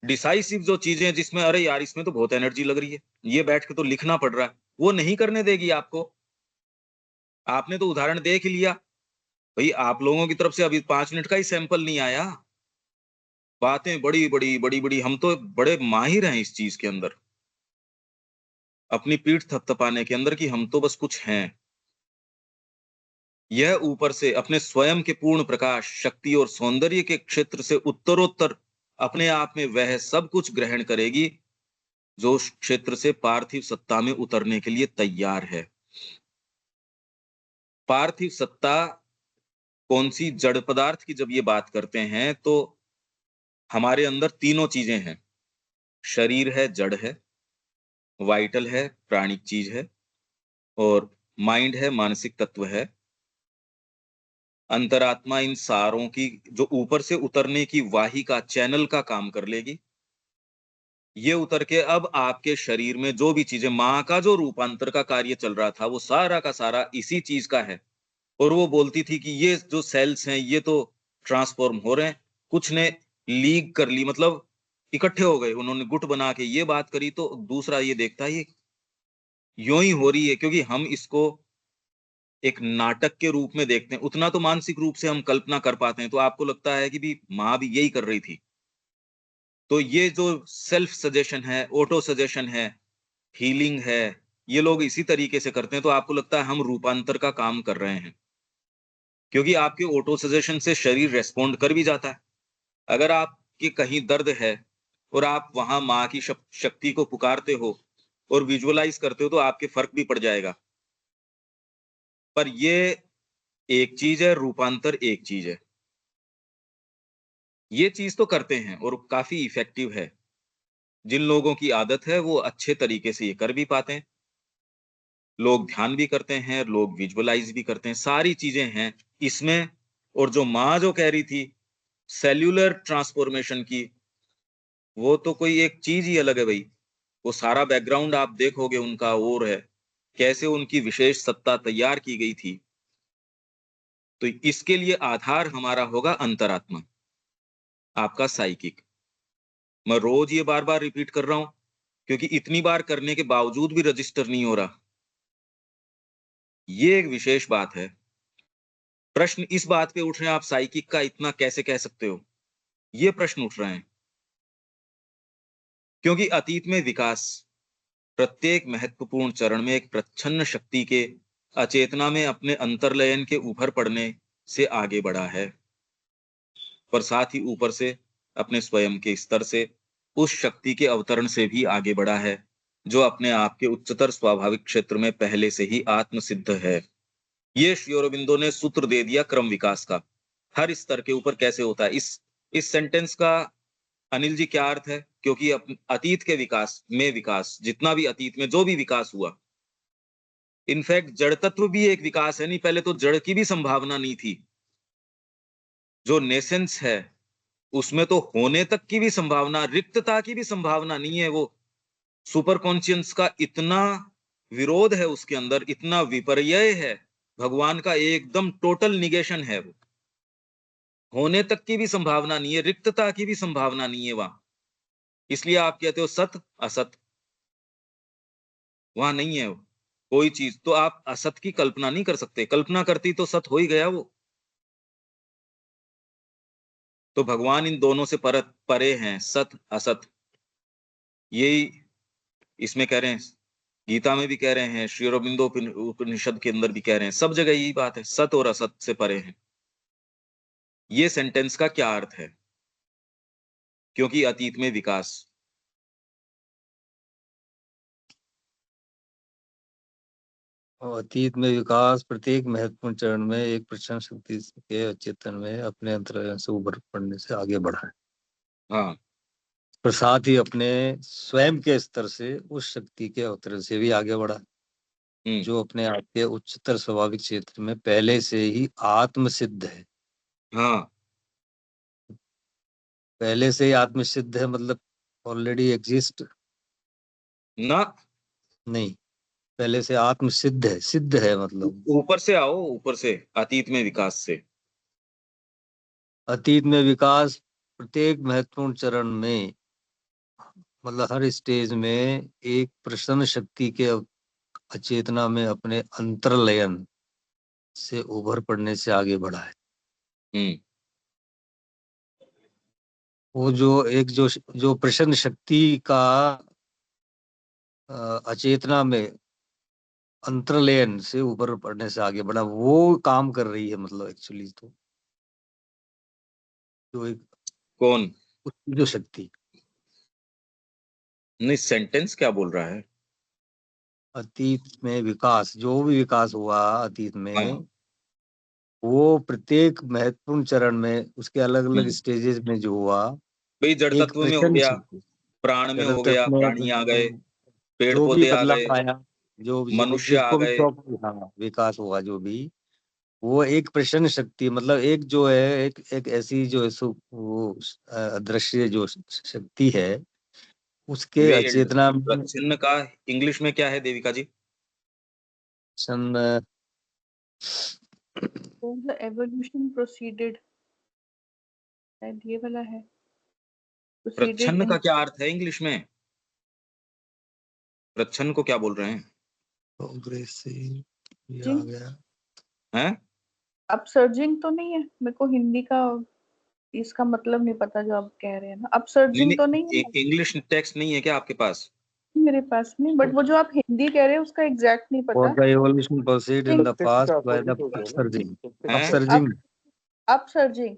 डिसाइसिव जो चीजें हैं जिसमें अरे यार इसमें तो बहुत एनर्जी लग रही है, ये बैठ के तो लिखना पड़ रहा है, वो नहीं करने देगी आपको। आपने तो उदाहरण देख ही लिया भाई, आप लोगों की तरफ से अभी 5 मिनट का ही सैंपल नहीं आया, बातें बड़ी बड़ी बड़ी बड़ी, हम तो बड़े माहिर हैं इस चीज के अंदर, अपनी पीठ थपथपाने के अंदर कि हम तो बस कुछ हैं। यह ऊपर से अपने स्वयं के पूर्ण प्रकाश, शक्ति और सौंदर्य के क्षेत्र से उत्तरोत्तर अपने आप में वह सब कुछ ग्रहण करेगी जो उस क्षेत्र से पार्थिव सत्ता में उतरने के लिए तैयार है। पार्थिव सत्ता कौन सी? जड़ पदार्थ की जब ये बात करते हैं तो हमारे अंदर तीनों चीजें हैं। शरीर है, जड़ है, वाइटल है, प्राणिक चीज है, और माइंड है, मानसिक तत्व है। अंतरात्मा इन सारों की जो ऊपर से उतरने की वाहिका, चैनल का काम कर लेगी। ये उतर के अब आपके शरीर में जो भी चीजें, माँ का जो रूपांतर का कार्य चल रहा था वो सारा का सारा इसी चीज का है। और वो बोलती थी कि ये जो सेल्स हैं ये तो ट्रांसफॉर्म हो रहे हैं, कुछ ने लीग कर ली, मतलब इकट्ठे हो गए, उन्होंने गुट बना के ये बात करी, तो दूसरा ये देखता है ये यूं ही हो रही है, क्योंकि हम इसको एक नाटक के रूप में देखते हैं, उतना तो मानसिक रूप से हम कल्पना कर पाते हैं, तो आपको लगता है कि भी माँ भी यही कर रही थी। तो ये जो सेल्फ सजेशन है, ऑटो सजेशन है, हीलिंग है, ये लोग इसी तरीके से करते हैं, तो आपको लगता है हम रूपांतर का काम कर रहे हैं, क्योंकि आपके ऑटो सजेशन से शरीर रेस्पॉन्ड कर भी जाता है। अगर आपके कहीं दर्द है और आप वहां माँ की शक्ति को पुकारते हो और विजुअलाइज करते हो तो आपके फर्क भी पड़ जाएगा। पर ये एक चीज है, रूपांतर एक चीज है। ये चीज तो करते हैं और काफी इफेक्टिव है। जिन लोगों की आदत है वो अच्छे तरीके से ये कर भी पाते हैं। लोग ध्यान भी करते हैं, लोग विजुअलाइज भी करते हैं, सारी चीजें हैं इसमें। और जो माँ जो कह रही थी सेल्यूलर ट्रांसफॉर्मेशन की, वो तो कोई एक चीज ही अलग है भाई। वो सारा बैकग्राउंड आप देखोगे उनका और है, कैसे उनकी विशेष सत्ता तैयार की गई थी। तो इसके लिए आधार हमारा होगा अंतरात्मा, आपका साइकिक। मैं रोज ये बार बार रिपीट कर रहा हूं क्योंकि इतनी बार करने के बावजूद भी रजिस्टर नहीं हो रहा। ये एक विशेष बात है। प्रश्न इस बात पे उठ रहे हैं, आप साइकिक का इतना कैसे कह सकते हो, ये प्रश्न उठ रहे हैं। क्योंकि अतीत में विकास प्रत्येक महत्वपूर्ण चरण में एक प्रच्छन्न शक्ति के अचेतना में अपने अंतर्लयन के उभर पड़ने से आगे बढ़ा है, पर साथ ही ऊपर से अपने स्वयं के स्तर से उस शक्ति के अवतरण से भी आगे बढ़ा है जो अपने आप के उच्चतर स्वाभाविक क्षेत्र में पहले से ही आत्म सिद्ध है। ये श्री अरबिंदो ने सूत्र दे दिया क्रम विकास का, हर स्तर के ऊपर कैसे होता है। इस सेंटेंस का अनिल जी क्या अर्थ है? क्योंकि अतीत के विकास में, विकास जितना भी अतीत में जो भी विकास हुआ, इनफैक्ट जड़ तत्व भी एक विकास है। नहीं, पहले तो जड़ की भी संभावना नहीं थी। जो नेसेंस है उसमें तो होने तक की भी संभावना, रिक्तता की भी संभावना नहीं है। वो सुपर कॉन्शियस का इतना विरोध है उसके अंदर, इतना विपर्यय है, भगवान का एकदम टोटल निगेशन है। वो होने तक की भी संभावना नहीं है, रिक्तता की भी संभावना नहीं है वहां। इसलिए आप कहते हो सत असत, वहां नहीं है वो कोई चीज। तो आप असत की कल्पना नहीं कर सकते, कल्पना करती तो सत हो ही गया वो। तो भगवान इन दोनों से परे हैं, सत असत। यही इसमें कह रहे हैं, गीता में भी कह रहे हैं, श्री अरबिंदो उपनिषद के अंदर भी कह रहे हैं, सब जगह यही बात है, सत और असत से परे हैं। ये सेंटेंस का क्या अर्थ है? क्योंकि अतीत में विकास, और अतीत में विकास प्रत्येक महत्वपूर्ण चरण में एक प्रचंड शक्ति के अचेतन में अपने अंतराल से उभर पड़ने से आगे बढ़ा है, हाँ, पर साथ ही अपने स्वयं के स्तर से उस शक्ति के अवतरण से भी आगे बढ़ा है। जो अपने आप के उच्चतर स्वाभाविक क्षेत्र में पहले से ही आत्मसिद्ध है। हाँ, पहले से ही आत्मसिद्ध है मतलब ऑलरेडी एग्जिस्ट ना, नहीं, पहले से आत्मसिद्ध है, सिद्ध है मतलब ऊपर से आओ, ऊपर से, अतीत में विकास से। अतीत में विकास प्रत्येक महत्वपूर्ण चरण में, मतलब हर स्टेज में एक प्रसन्न शक्ति के अचेतना में अपने अंतर्लयन से उभर पड़ने से आगे बढ़ा है। हम्म। वो जो एक जो प्रसन्न शक्ति का अचेतना में अंतर्लयन से ऊपर पड़ने से आगे बढ़ा, वो काम कर रही है मतलब एक्चुअली तो जो एक कौन? उसकी जो शक्ति नहीं, सेंटेंस क्या बोल रहा है? अतीत में विकास, जो भी विकास हुआ अतीत हाँ। में, वो प्रत्येक महत्वपूर्ण चरण में उसके अलग अलग हम्म। स्टेजेस में जो हुआ, भाई, जड़ एक तत्व में हो प्रचंड गया, शक्ति प्राण में जड़ हो गया, तत्व प्राणी आ गए, में पेड़ जो भी पौधे आ गए, बदलाव आया, जो मनुष्य आ जिसको भी गए। हाँ, विकास हुआ जो भी, वो एक प्रसन्न शक्ति मतलब एक जो है, एक ऐसी जो है वो अदृश्य जो शक्ति है उसके वेल्ड, अचेतना में प्रच्छन्न का इंग्लिश में क्या है देविका जी? सन The evolution proceeded, शायद ये वाला है, proceeded प्रच्छन्न in का क्या अर्थ है इंग्लिश में? प्रच्छन्न को क्या बोल रहे हैं? ये आ गया हैं? अपसर्जिंग तो नहीं है, मेरे को हिंदी का इसका मतलब नहीं पता जो आप कह रहे हैं ना, नहीं अपसर्जिंग तो नहीं, नहीं है इंग्लिश टेक्स्ट नहीं है क्या आपके पास? मेरे पास में, बट वो जो आप हिंदी कह रहे हैं उसका एग्जैक्ट नहीं for पता। the evolution proceed in the text past का by the अपोजिट हो गया ना, upsurging हैं? upsurging अपसर्जिंग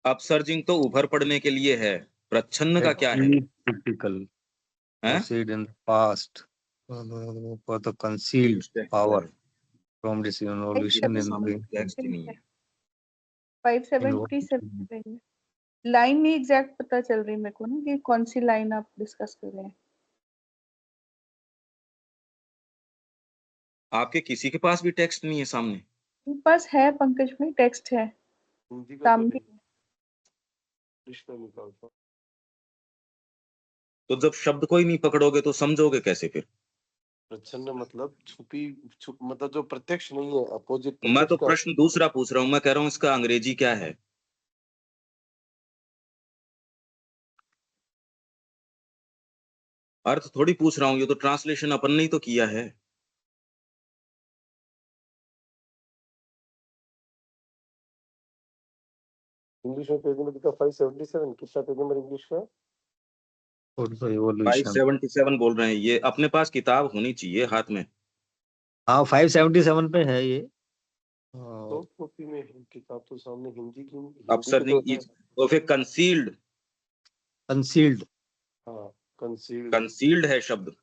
अपसर्जिंग तो उभर पड़ने के लिए है। प्रच्छन्न का क्या है? critical हैं? proceed in the past for the concealed power from this evolution in सामने the टेक्स्ट ही नहीं है। 577 लाइन नहीं एग्जैक्ट पता चल रही मेरे को ना कि कौन सी लाइन आप डिस्कस कर रहे हैं। आपके किसी के पास भी टेक्स्ट नहीं है सामने? मेरे पास है पंकज में, टेक्स्ट है हिंदी का सामने। इंग्लिश में निकालता हूं। तो जब शब्द को ही नहीं पकड़ोगे तो समझोगे कैसे फिर? प्रच्छन्न मतलब मतलब जो प्रत्यक्ष नहीं है, अपोजिट मैं तो प्रत्यक्ष का। प्रश्न दूसरा पूछ रहा हूँ, मैं कह रहा हूँ इसका अंग्रेजी क्या है? अर्थ थोड़ी पूछ रहा हूँ, ये तो ट्रांसलेशन अपन ने ही तो किया है। इंग्लिश में पेज नंबर कितना, 577, कितना पेज नंबर इंग्लिश का? for the evolution 577 बोल रहे हैं, ये अपने पास किताब होनी चाहिए हाथ में। हाँ 577 पे है ये तो कॉपी में है किताब तो सामने, हिंदी की अपसर्जिंग तो है। इज और फिर कंसील्ड, कंसील्ड हाँ, कंसील्ड कंसील्ड है शब्द।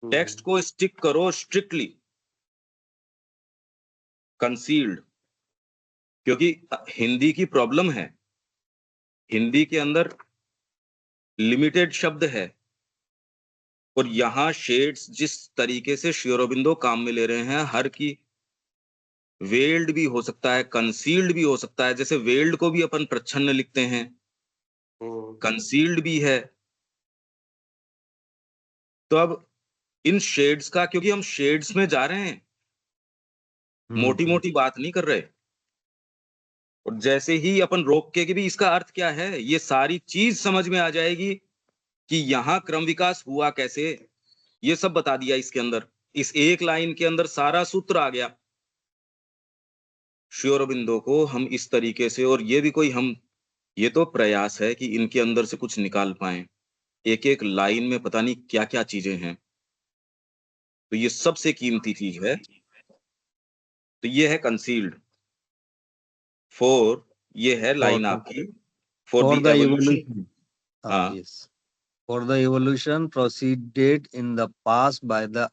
टेक्स्ट को स्टिक करो स्ट्रिक्टली, कंसील्ड, क्योंकि हिंदी की प्रॉब्लम है, हिंदी के अंदर लिमिटेड शब्द है, और यहाँ शेड्स जिस तरीके से श्री अरबिंदो काम में ले रहे हैं, हर की वेल्ड भी हो सकता है, कंसील्ड भी हो सकता है, जैसे वेल्ड को भी अपन प्रच्छन्न लिखते हैं, कंसील्ड भी है। तो अब इन शेड्स का, क्योंकि हम शेड्स में जा रहे हैं, मोटी मोटी बात नहीं कर रहे, और जैसे ही अपन रोक के भी इसका अर्थ क्या है, ये सारी चीज समझ में आ जाएगी कि यहाँ क्रम विकास हुआ कैसे, ये सब बता दिया इसके अंदर, इस एक लाइन के अंदर सारा सूत्र आ गया। श्री अरबिंदो को हम इस तरीके से, और ये भी कोई हम, ये तो प्रयास है कि इनके अंदर से कुछ निकाल पाए, एक एक लाइन में पता नहीं क्या क्या चीजें हैं, तो ये सबसे कीमती चीज है। तो ये है कंसील्ड। 4 ये है लाइन आपकी, for for the the evolution. evolution हाँ yes for the evolution proceeded in the past by the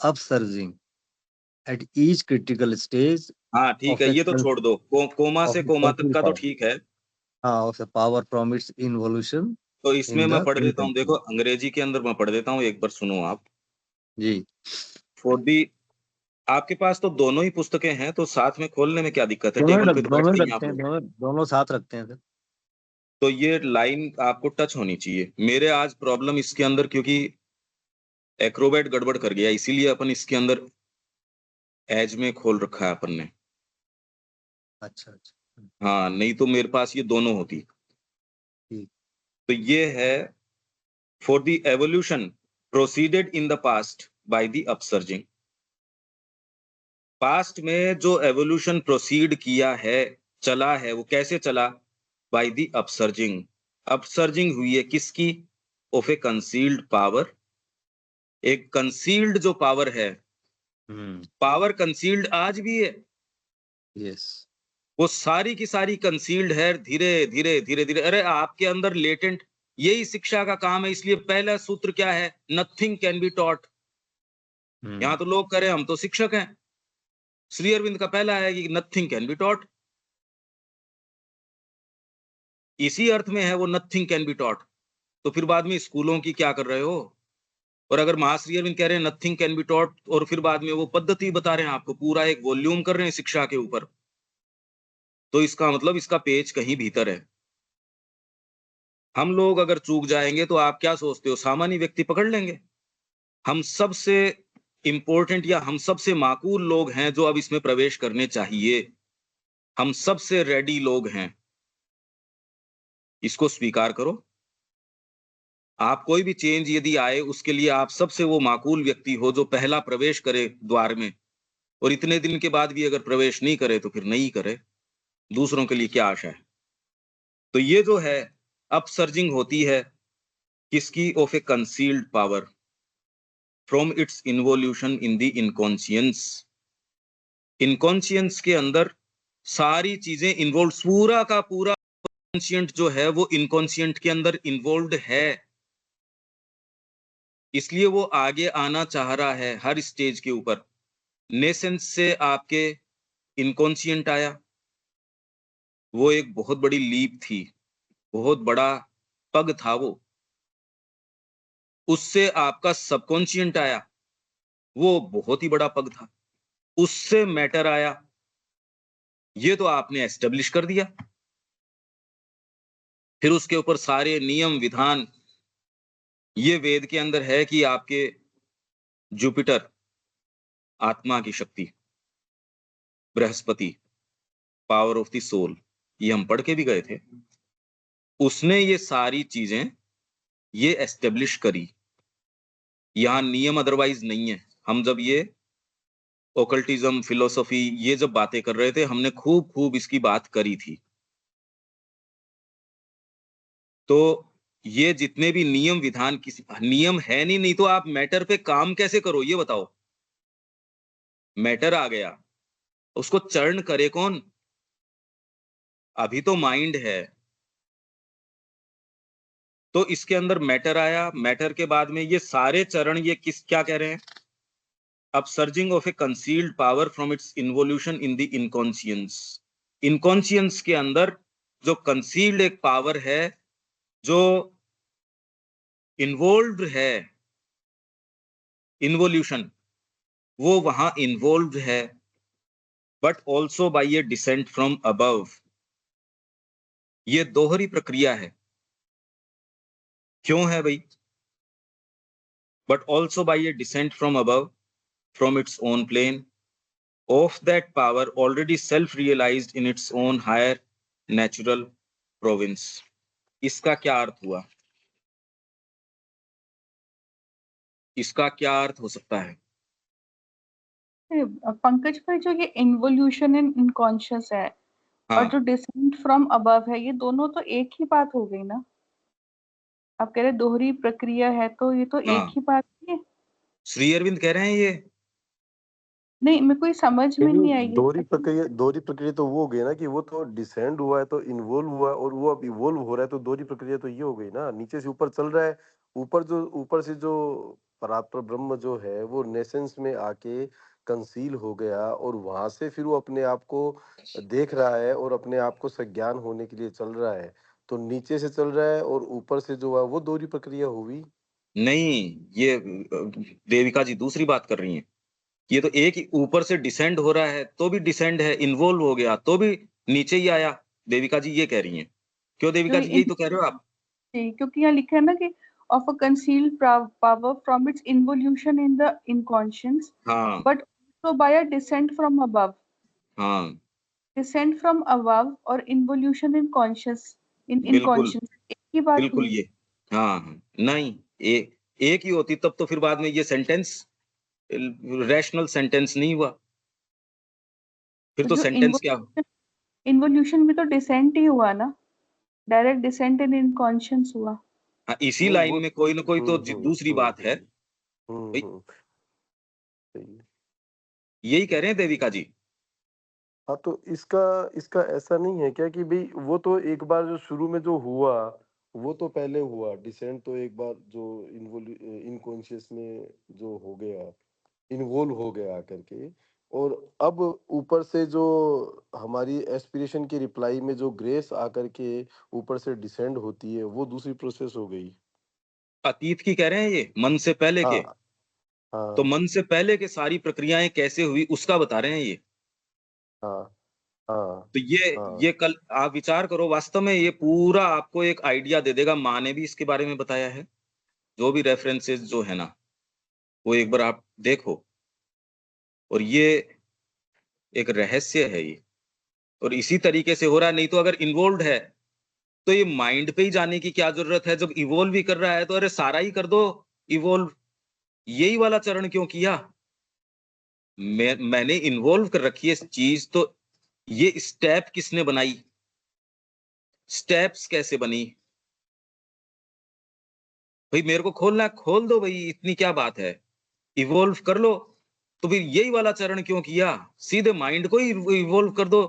upsurging at each critical stage हाँ, ठीक of है, a ये तो छोड़ दो, कोमा of से the कोमा तक concealed का तो power ठीक है। of a power from its involution तो इसमें in मैं the पढ़ देता हूँ, देखो concealed अंग्रेजी के अंदर मैं पढ़ देता हूँ, एक बार सुनो आप। जी फॉर दी आपके पास तो दोनों ही पुस्तकें हैं, तो साथ में खोलने में क्या दिक्कत है? दोनों टेबल पे तो दोनों बैठते ही ही हैं आप रखते हैं, लोग। दोनों साथ रखते हैं सर। तो ये लाइन आपको टच होनी चाहिए। मेरे आज प्रॉब्लम इसके अंदर, क्योंकि एक्रोबैट गड़बड़ कर गया, इसीलिए अपन इसके अंदर एज में खोल रखा है अपन ने। अच्छा अच्छा। हाँ, नहीं तो मेरे पास ये दोनों होती। ठीक। तो ये है for the evolution proceeded in the past by the upsurging. Past में जो एवोल्यूशन प्रोसीड किया है, चला है, वो कैसे चला? Bye the अपसर्जिंग। अपसर्जिंग हुई है किसकी? Of a concealed power. एक कंसील्ड जो पावर है, पावर कंसील्ड आज भी है, यस। वो सारी की सारी कंसील्ड है। धीरे धीरे धीरे धीरे, अरे आपके अंदर लेटेंट, यही शिक्षा का काम है। इसलिए पहला सूत्र क्या है? Nothing can be taught. यहां तो लोग कह रहे हैं हम तो शिक्षक हैं। श्री अरविंद का पहला है कि नथिंग कैन बी टॉट। इसी अर्थ में है वो, नथिंग कैन बी टॉट। तो फिर बाद में स्कूलों की क्या कर रहे हो? और अगर महाश्री अरविंद कह रहे हैं नथिंग कैन बी टॉट, और फिर बाद में वो पद्धति बता रहे हैं आपको, पूरा एक वॉल्यूम कर रहे हैं शिक्षा के ऊपर, तो इसका मतलब इसका पेज कहीं भीतर है। हम लोग अगर चूक जाएंगे तो आप क्या सोचते हो, सामान्य व्यक्ति पकड़ लेंगे? हम सबसे इंपॉर्टेंट या हम सबसे माकूल लोग हैं जो अब इसमें प्रवेश करने चाहिए। हम सबसे रेडी लोग हैं, इसको स्वीकार करो। आप कोई भी चेंज यदि आए, उसके लिए आप सबसे वो माकूल व्यक्ति हो जो पहला प्रवेश करे द्वार में, और इतने दिन के बाद भी अगर प्रवेश नहीं करे तो फिर नहीं करे। दूसरों के लिए क्या आशा है? तो ये जो है अपसर्जिंग होती है किसकी? Of a concealed power from its involution in the inconscience. Inconscience के अंदर सारी चीजें इन्वॉल्व, पूरा का पूरा कॉन्शियंट जो है वो इनकॉन्शियंट के अंदर इन्वॉल्व है। इसलिए वो आगे आना चाह रहा है हर स्टेज के ऊपर। नेसेंस से आपके इनकॉन्शियंट आया, वो एक बहुत बड़ी लीप थी, बहुत बड़ा पग था वो। उससे आपका सबकॉन्शियंट आया, वो बहुत ही बड़ा पग था। उससे मैटर आया, ये तो आपने एस्टेब्लिश कर दिया। फिर उसके ऊपर सारे नियम विधान, ये वेद के अंदर है कि आपके जुपिटर आत्मा की शक्ति, Brihaspati power of the soul, ये हम पढ़ के भी गए थे। उसने ये सारी चीजें ये एस्टेब्लिश करी। यहाँ नियम अदरवाइज नहीं है। हम जब ये ओकल्टिज्म फिलोसफी ये जब बातें कर रहे थे, हमने खूब खूब इसकी बात करी थी। तो ये जितने भी नियम विधान, किसी नियम है नहीं तो आप मैटर पे काम कैसे करो ये बताओ? मैटर आ गया, उसको चर्ण करे कौन? अभी तो माइंड है। तो इसके अंदर मैटर आया, मैटर के बाद में ये सारे चरण ये किस क्या कह रहे हैं? Upsurging of a concealed power from its involution in the inconscience. Inconscience के अंदर जो कंसील्ड एक पावर है, जो इन्वॉल्व्ड है, इन्वोल्यूशन, वो वहां इन्वॉल्व्ड है, but also by a descent from above. ये दोहरी प्रक्रिया है। क्यों है भाई? But also by a descent from above from its own plane of that power already self-realized in its own higher natural province। इसका क्या अर्थ हुआ? इसका क्या अर्थ हो सकता है? पंकज भाई, जो ये इन्वोल्यूशन इन इनकॉन्शियस है और हाँ जो डिसेंट फ्रॉम अबव है, ये दोनों तो एक ही बात हो गई ना। आप कह रहे दोहरी प्रक्रिया है, तो ये तो एक हाँ, ही बात है। श्री अरविंद कह रहे हैं ये। नहीं, मेरे को ये समझ में नहीं आई दोहरी प्रक्रिया तो वो हो गई ना कि वो तो डिसेंड हुआ है तो इन्वॉल्व हुआ है, और वो अब इवोल्व हो रहा है, तो दोहरी प्रक्रिया तो ये हो गई ना, नीचे से ऊपर चल रहा है। ऊपर से जो परात्पर ब्रह्म जो है वो नेसेंस में आके कंसील हो गया, और वहां से फिर वो अपने आप को देख रहा है और अपने आप को सज्ञान होने के लिए चल रहा है। तो नीचे से चल रहा है और ऊपर से जो है वो दोहरी प्रक्रिया हुई। नहीं, ये देविका जी दूसरी बात कर रही हैं। ये तो एक ही ऊपर से डिसेंड हो रहा है तो भी डिसेंड है, इन्वॉल्व हो गया तो भी नीचे ही आया। देविका जी ये कह रही हैं। क्यों जो देविका जी, यही तो कह रहे हो आप? क्योंकि यहाँ लिखा है ना कि of a concealed power from its involution in the unconscious हाँ, but also by a descent from above. हाँ, Descent from above और involution in conscious in बिल्कुल, inconscious एक ही बात बिल्कुल हुई। ये। हाँ, हाँ, नहीं, एक ही होती तब तो फिर बाद में ये सेंटेंस रैशनल सेंटेंस नहीं हुआ। फिर तो तो जो सेंटेंस क्या? इन्वोल्यूशन में तो डिसेंट ही हुआ ना, डायरेक्ट डिसेंट इन इनकॉन्शियस हुआ। हाँ, इसी नहीं लाइन वो में कोई ना कोई तो दूसरी बात है हम्म भाई। हम्म, सही है। यही कह रहे हैं देविका जी। हाँ तो इसका इसका ऐसा नहीं है क्या कि भाई वो तो एक बार जो शुरू में जो हुआ वो तो पहले हुआ डिसेंट तो एक बार जो इनकॉन्शियस में जो हो गया इन्वॉल्व हो गया आकर के और अब ऊपर से जो हमारी एस्पिरेशन की रिप्लाई में जो ग्रेस आकर के ऊपर से डिसेंड होती है वो दूसरी प्रोसेस हो गई। अतीत की कह रहे हैं ये, मन से पहले के। हाँ तो हाँ मन से पहले के सारी प्रक्रियाएं कैसे हुई उसका बता रहे हैं ये। हाँ हाँ तो हाँ ये कल आप विचार करो, वास्तव में ये पूरा आपको एक आइडिया दे देगा। माँ ने भी इसके बारे में बताया है। जो भी रेफरेंसेस जो है ना, वो एक बार आप देखो। और ये एक रहस्य है ये। और इसी तरीके से हो रहा है, नहीं तो अगर इन्वॉल्व है तो ये माइंड पे ही जाने की क्या जरूरत है? जब इवोल्व ही कर रहा है तो अरे सारा ही कर दो इवोल्व। यही वाला चरण क्यों किया? मैंने इन्वॉल्व कर रखी है इस चीज, तो ये स्टेप किसने बनाई? स्टेप्स कैसे बनी? भाई मेरे को खोलना है, खोल दो भाई, इतनी क्या बात है? इवोल्व कर लो। तो फिर यही वाला चरण क्यों किया? सीधे माइंड को ही इवोल्व कर दो।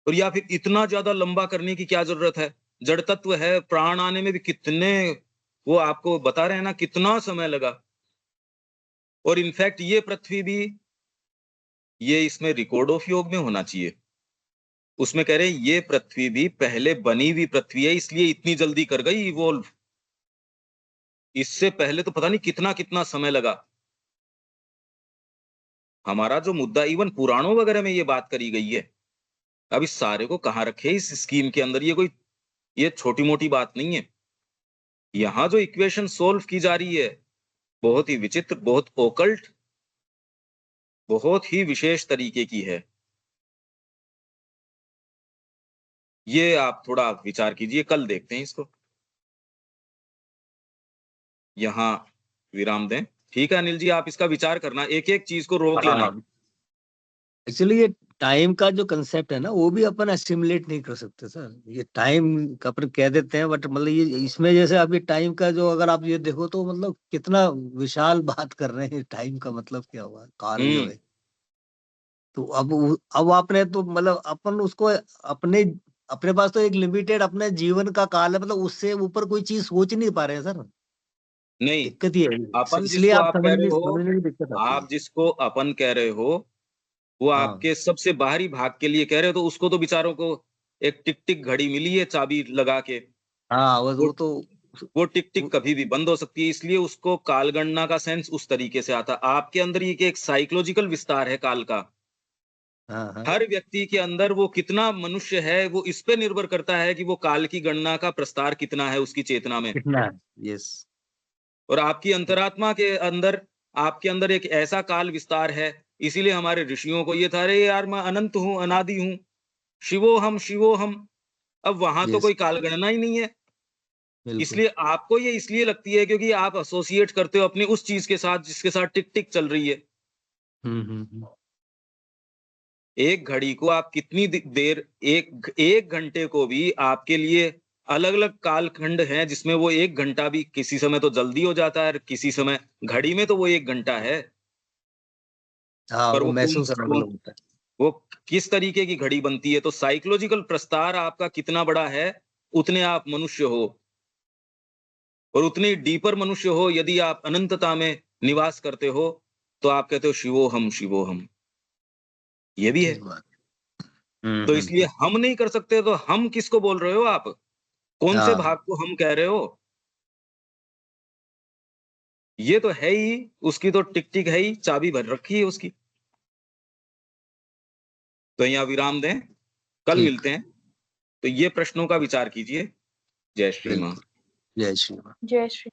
और या फिर इतना ज्यादा लंबा करने की क्या जरूरत है? जड़ तत्व है, प्राण आने में भी कितने, वो आपको बता रहे हैं ना, कितना समय लगा। और इनफैक्ट ये पृथ्वी भी, ये इसमें रिकॉर्ड ऑफ योग में होना चाहिए। उसमें कह रहे हैं ये पृथ्वी भी पहले बनी हुई पृथ्वी है, इसलिए इतनी जल्दी कर गई इवोल्व। इससे पहले तो पता नहीं कितना कितना समय लगा। हमारा जो मुद्दा इवन पुराणों वगैरह में ये बात करी गई है। अब इस सारे को कहाँ रखे इस स्कीम के अंदर? ये छोटी मोटी बात नहीं है। यहाँ जो इक्वेशन सोल्व की जा रही है, बहुत ही विचित्र, बहुत ओकल्ट, बहुत ही विशेष तरीके की है। ये आप थोड़ा विचार कीजिए, कल देखते हैं इसको। यहाँ विराम दें। ठीक है अनिल जी, आप इसका विचार करना, एक एक चीज को रोक लेना। हाँ, एक्चुअली ये टाइम का जो कंसेप्ट है ना वो भी अपन एस्टिमुलेट नहीं कर सकते सर। ये टाइम का अपन कह देते हैं बट मतलब ये इसमें जैसे अभी टाइम का जो अगर आप ये देखो तो मतलब कितना विशाल बात कर रहे हैं। टाइम का मतलब क्या हुआ, काल जो हम्म। है। तो अब आपने तो मतलब अपन उसको अपने अपने पास तो एक लिमिटेड अपने जीवन का काल है, मतलब उससे ऊपर कोई चीज सोच नहीं पा रहे हैं सर। नहीं, दिक्कत ये है, अपन इसलिए जिसको आप आप कह रहे समझने हो, समझने में दिक्कत आती है। आप जिसको अपन कह रहे हो, वो हाँ आपके सबसे बाहरी भाग के लिए कह रहे हो। तो उसको तो बेचारों को एक टिक टिक घड़ी मिली है चाबी लगा के। हाँ, वो वो तो वो टिक टिक वो- कभी भी बंद हो सकती है, इसलिए उसको कालगणना का सेंस उस तरीके से आता। आपके अंदर ये कि एक साइकोलॉजिकल विस्तार है काल का। हाँ हाँ हर व्यक्ति के अंदर वो कितना मनुष्य है, वो इस पे निर्भर करता है कि वो काल की गणना का प्रस्तार कितना है उसकी चेतना में। कितना है, यस। और आपकी अंतरात्मा के अंदर, आपके अंदर एक ऐसा काल विस्तार है। इसीलिए हमारे ऋषियों को ये था, अरे यार मैं अनंत हूं, अनादि हूं, शिवो हम शिवो हम। अब वहां तो यस, कोई काल गणना ही नहीं है। बिल्कुल। इसलिए आपको ये इसलिए लगती है क्योंकि आप एसोसिएट करते हो अपनी उस चीज के साथ जिसके साथ टिक टिक चल रही है। हम्म। एक घड़ी को आप कितनी देर, एक एक घंटे को भी आपके लिए अलग अलग कालखंड हैं, जिसमें वो एक घंटा भी किसी समय तो जल्दी हो जाता है, किसी समय घड़ी में तो वो एक घंटा है। हाँ, पर वो वो कौन महसूस अलग कौन अलग होता है। वो किस तरीके की घड़ी बनती है? तो साइकोलॉजिकल प्रस्तार आपका कितना बड़ा है, उतने आप मनुष्य हो। और उतनी डीपर मनुष्य हो यदि आप अनंतता में निवास करते हो, तो आप कहते हो शिवोहम शिवोहम। ये भी है। ठीक बात। तो इसलिए हम्म। हम नहीं कर सकते, तो हम किसको बोल रहे हो आप? कौन से हाँ, भाग को हम कह रहे हो? ये तो है ही, उसकी तो टिक टिक है ही, चाबी भर रखी है उसकी। तो यहाँ विराम दें, कल ठीक। मिलते हैं। तो ये प्रश्नों का विचार कीजिए। जय श्री मां। बिल्कुल। जय श्री राम। जय श्री